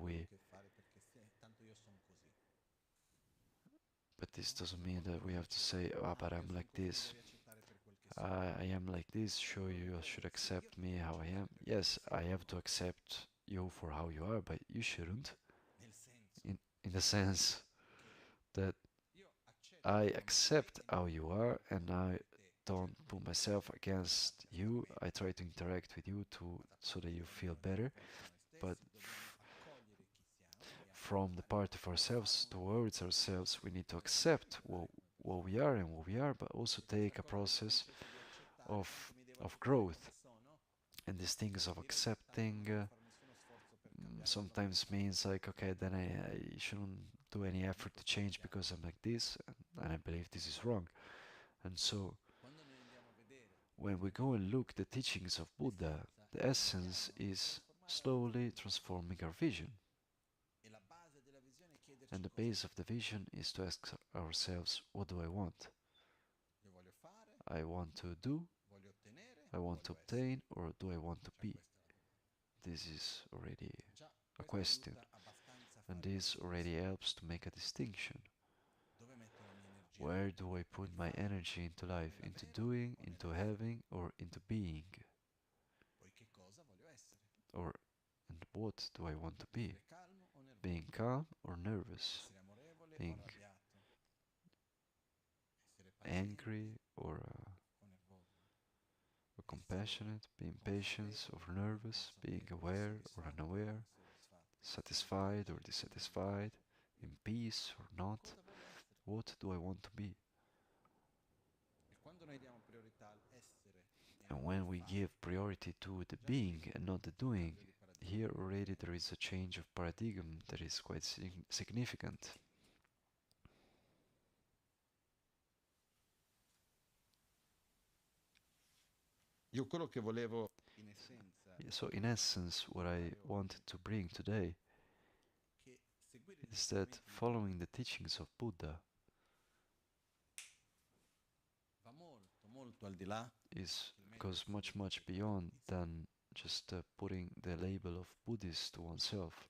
we have to say, but I'm like this. I am like this, so you should accept me how I am. Yes, I have to accept you for how you are, but you shouldn't. In the sense that I accept how you are and I don't put myself against you. I try to interact with you so that you feel better. But from the part of ourselves towards ourselves, we need to accept what we are and what we are, but also take a process of of growth. And these things of accepting sometimes means like, okay, then I shouldn't do any effort to change because I'm like this, and I believe this is wrong. And so when we go and look the teachings of Buddha, the essence is slowly transforming our vision. And the base of the vision is to ask ourselves, what do I want? I want to do, I want to obtain, or do I want to be? This is already a question, and this already helps to make a distinction. Where do I put my energy into life? Into doing, into having, or into being? Or, and what do I want to be? Being calm or nervous? Being angry or compassionate? Being patient or nervous? Being aware or unaware? Satisfied or dissatisfied? In peace or not? What do I want to be? And when we give priority to the being and not the doing, here already there is a change of paradigm that is quite significant. So in essence, what I wanted to bring today is that following the teachings of Buddha goes much beyond than just putting the label of Buddhist to oneself.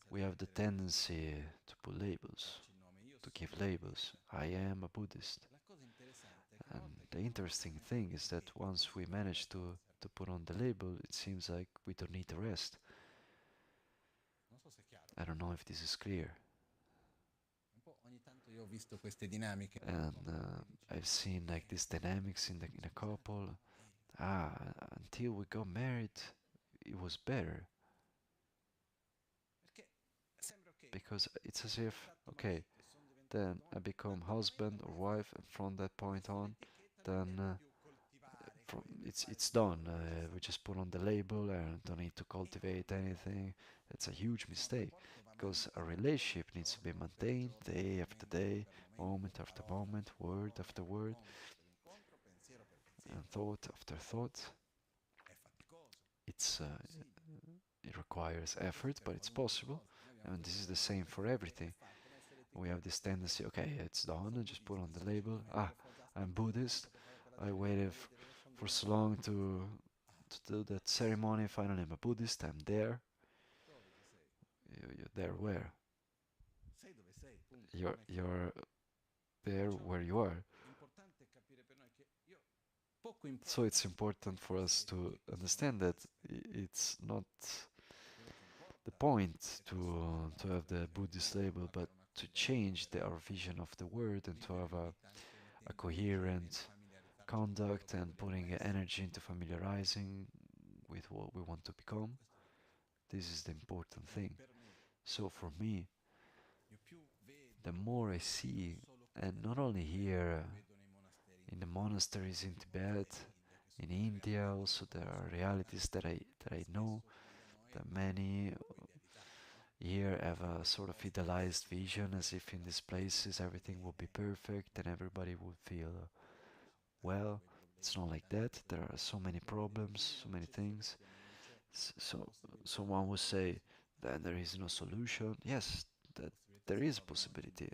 We have the tendency to put labels, to give labels. I am a Buddhist. And the interesting thing is that once we manage to put on the label, it seems like we don't need the rest. I don't know if this is clear. And I've seen like these dynamics in a couple. Until we got married, it was better. Because it's as if, okay, then I become husband or wife, and from that point on, then it's done. We just put on the label and don't need to cultivate anything. It's a huge mistake, because a relationship needs to be maintained day after day, moment after moment, word after word, and thought after thought. It requires effort, but it's possible, and this is the same for everything. We have this tendency, okay, it's done, and just put on the label. I'm Buddhist. I waited for so long to do that ceremony. Finally, I'm a Buddhist. I'm there. You're there where? You're there where you are. So it's important for us to understand that it's not the point to have the Buddhist label, but to change our vision of the word and to have a coherent conduct and putting energy into familiarizing with what we want to become. This is the important thing. So for me, the more I see, and not only here in the monasteries in Tibet, in India also, there are realities that I know that many here have a sort of idealized vision, as if in these places everything would be perfect and everybody would feel well. It's not like that. There are so many problems, so many things. So one would say that there is no solution. Yes, that there is a possibility,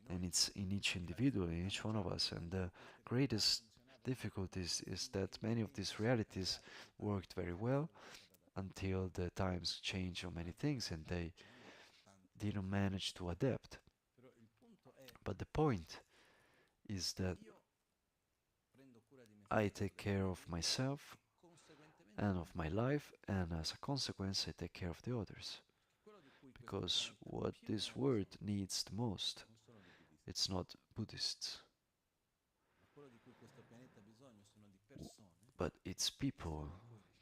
and it's in each individual, in each one of us. And the greatest difficulties is that many of these realities worked very well until the times change on many things and they didn't manage to adapt. But the point is that I take care of myself and of my life, and as a consequence I take care of the others. Because what this world needs the most, it's not Buddhists, but it's people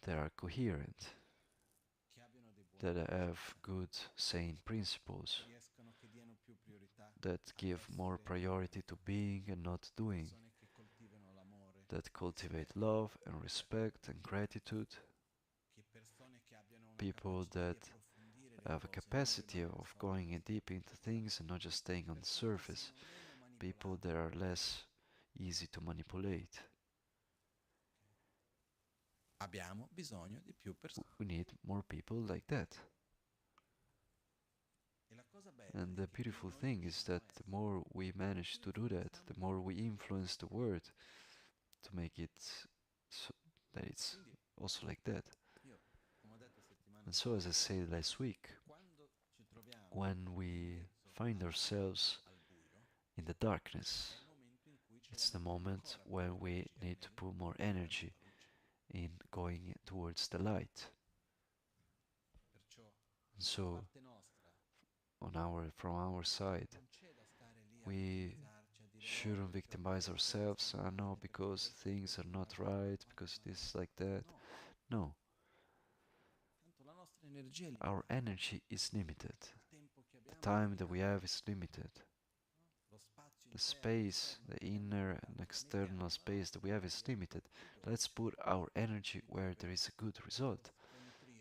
that are coherent, that have good, sane principles, that give more priority to being and not doing, that cultivate love and respect and gratitude, people that have a capacity of going in deep into things and not just staying on the surface, people that are less easy to manipulate.
Abbiamo bisogno di più persone.
We need more people like that. And the beautiful thing is that the more we manage to do that, the more we influence the world to make it so that it's also like that. And so, as I said last week, when we find ourselves in the darkness, it's the moment when we need to put more energy in going towards the light. And so, from our side, we shouldn't victimize ourselves. No, because things are not right, because this is like that. No, our energy is limited. The time that we have is limited. The space, the inner and external space that we have is limited. Let's put our energy where there is a good result,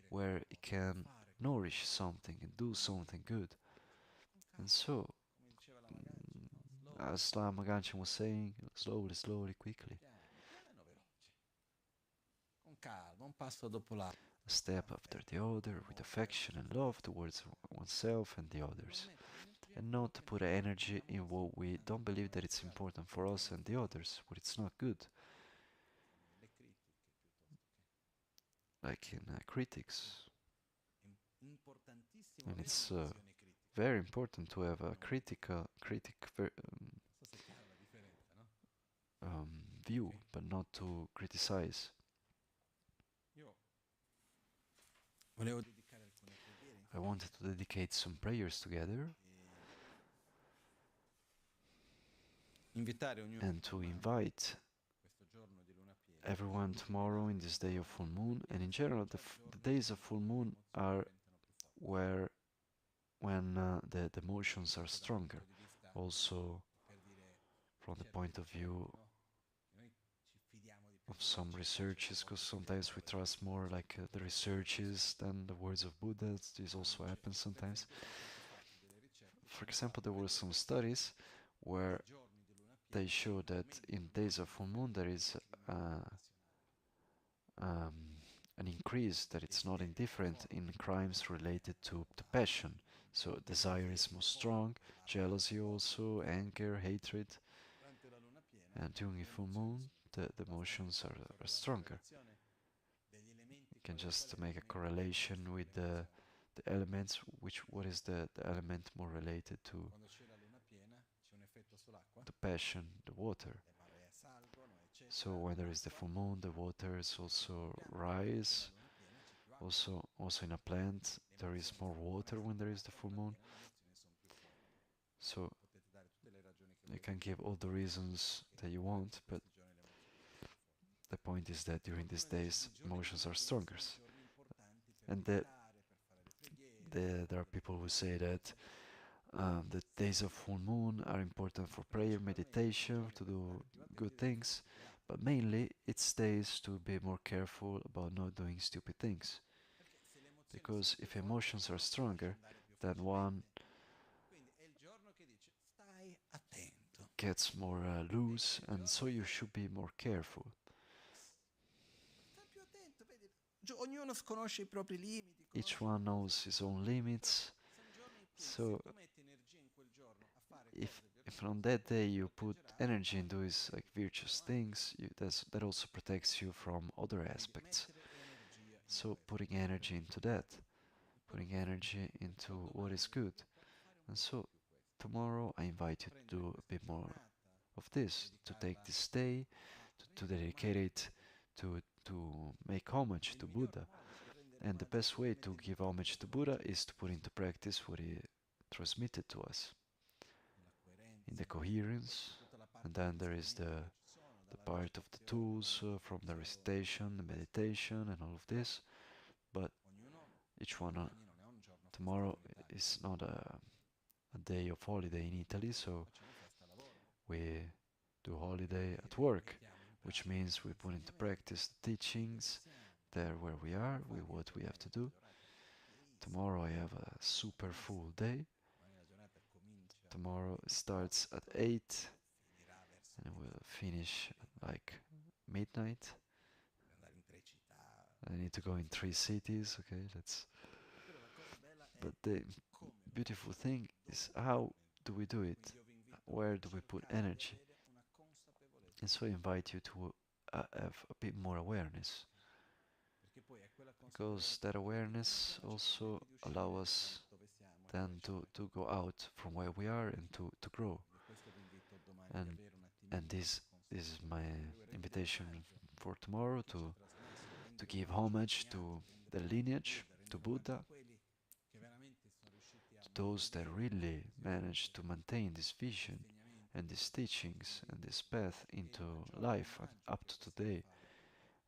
where it can nourish something and do something good. And so, as Lama Gangchen was saying, slowly, slowly, quickly. A step after the other, with affection and love towards oneself and the others. And not to put energy in what we don't believe that it's important for us and the others, what it's not good. Like in critics. And it's very important to have a critic view, but not to criticize. I wanted to dedicate some prayers together and to invite everyone tomorrow in this day of full moon. And in general, the days of full moon are when the emotions are stronger. Also, from the point of view of some researches, because sometimes we trust more like the researches than the words of Buddha. This also happens sometimes. For example, there were some studies where they show that in days of full moon there is an increase, that it's not indifferent in crimes related to passion. So desire is more strong, jealousy also, anger, hatred. And during a full moon, the emotions are stronger. You can just make a correlation with the elements, what is the element more related to the passion, the water. So when there is the full moon, the waters also rise. Also in a plant, there is more water when there is the full moon. So you can give all the reasons that you want, but the point is that during these days, emotions are stronger. And there are people who say that the days of full moon are important for prayer, meditation, to do good things, but mainly it's days to be more careful about not doing stupid things. Because if emotions are stronger, then one gets more loose, and so you should be more careful. Each one knows his own limits, so if on that day you put energy into these like virtuous things, that also protects you from other aspects. So putting energy into that, putting energy into what is good. And so tomorrow I invite you to do a bit more of this, to take this day, to dedicate it to make homage to Buddha. And the best way to give homage to Buddha is to put into practice what he transmitted to us in the coherence. And then there is the part of the tools from the recitation, the meditation, and all of this. But each one, tomorrow is not a day of holiday in Italy, so we do holiday at work, which means we put into practice the teachings there where we are, with what we have to do. Tomorrow I have a super full day. Tomorrow starts at 8 and we'll finish like midnight. I need to go in 3 cities, okay, but the beautiful thing is how do we do it? Where do we put energy? And so I invite you to have a bit more awareness, because that awareness also allows us then to go out from where we are and to grow. And this is my invitation for tomorrow to give homage to the lineage, to Buddha, to those that really managed to maintain this vision and these teachings and this path into life up to today.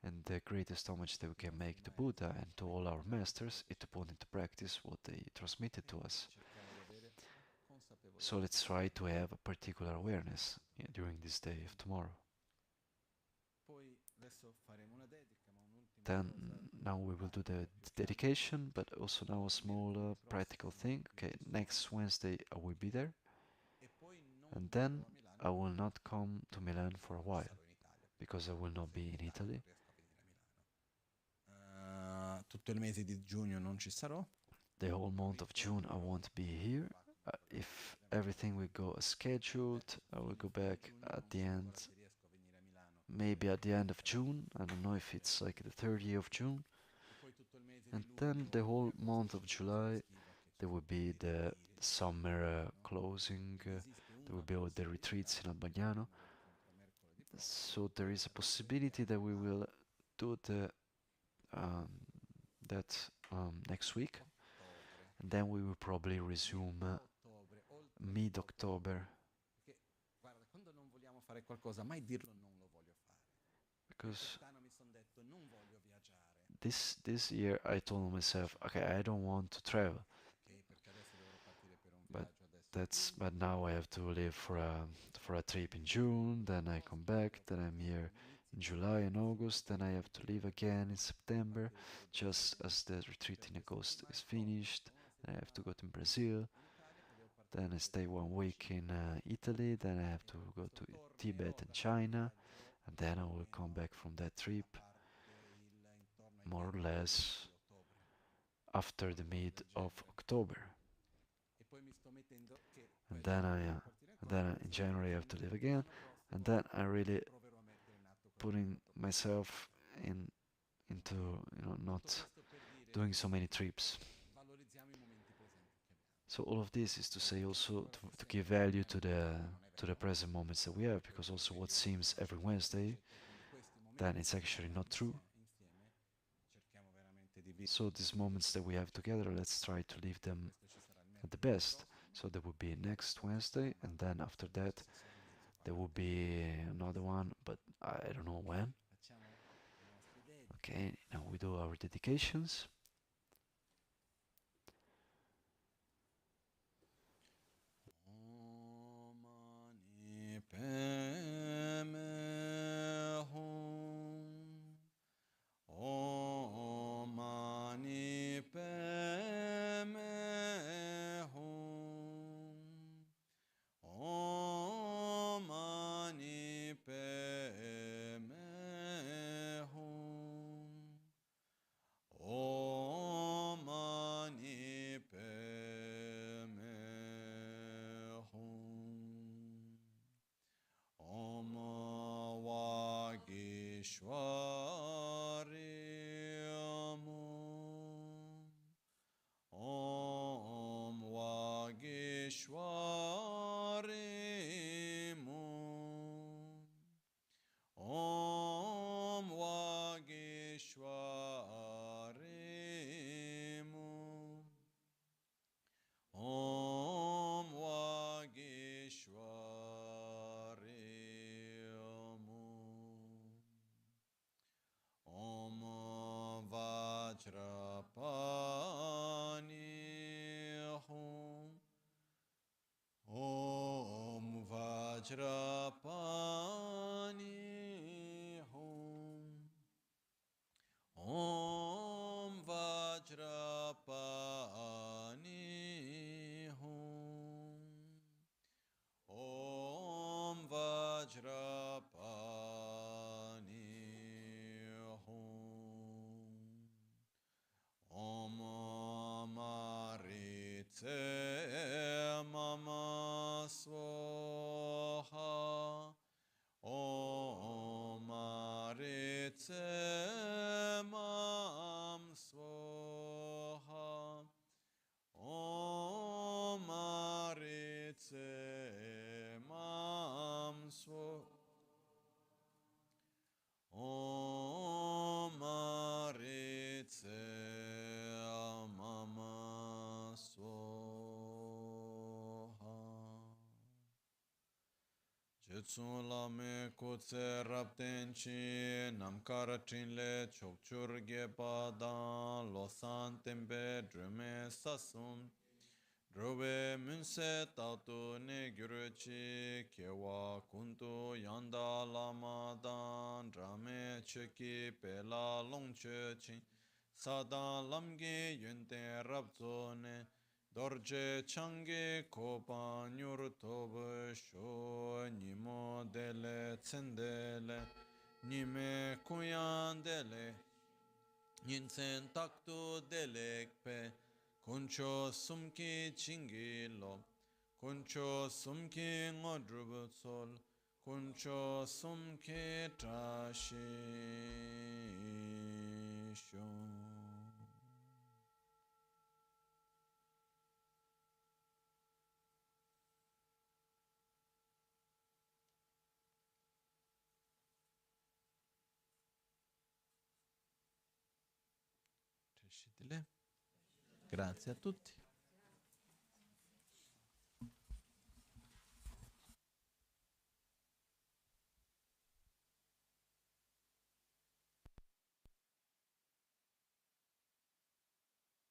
And the greatest homage that we can make to Buddha and to all our masters is to put into practice what they transmitted to us. So let's try to have a particular awareness during this day of tomorrow. Then now we will do the dedication, but also now a small practical thing. Okay, next Wednesday I will be there, and then I will not come to Milan for a while because I will not be in Italy.
Tutto il mese di giugno non ci sarò.
The whole month of June I won't be here. If everything will go as scheduled, I will go back at the end, maybe at the end of June. I don't know if it's like the 30th of June. And then the whole month of July, there will be the summer closing, there will be all the retreats in Albagnano. So there is a possibility that we will do um, that next week, and then we will probably resume mid-October. Because this year I told myself, okay, I don't want to travel, but now I have to leave for a trip in June, then I come back, then I'm here in July and August, then I have to leave again in September, just as the retreat in August is finished. I have to go to Brazil, then I stay 1 week in Italy, then I have to go to Tibet and China, and then I will come back from that trip more or less after the mid of October. And then in January I have to leave again, and then I really putting myself into not doing so many trips. So all of this is to say also to give value to the present moments that we have, because also what seems every Wednesday, then it's actually not true. So these moments that we have together, let's try to live them at the best. So there will be next Wednesday, and then after that there will be another one, but I don't know when. Okay, now we do our dedications.
Tetsun lame kutse raptenchi namkara trinle chokchur gepadan losan tembe drume sasum Drobe munse tatu ne gyuruchi kewa kuntu yanda lama dan drame cheki pela longche chin sadan lamge yunte rabzone dorje change kopa nyur tobe sho nimo dele tsendele nime kuyan dele Yinsen taktu delekpe kuncho sumki chingi lo kuncho sumki ngodrubu sol kuncho sumki trashi shon. Grazie a tutti.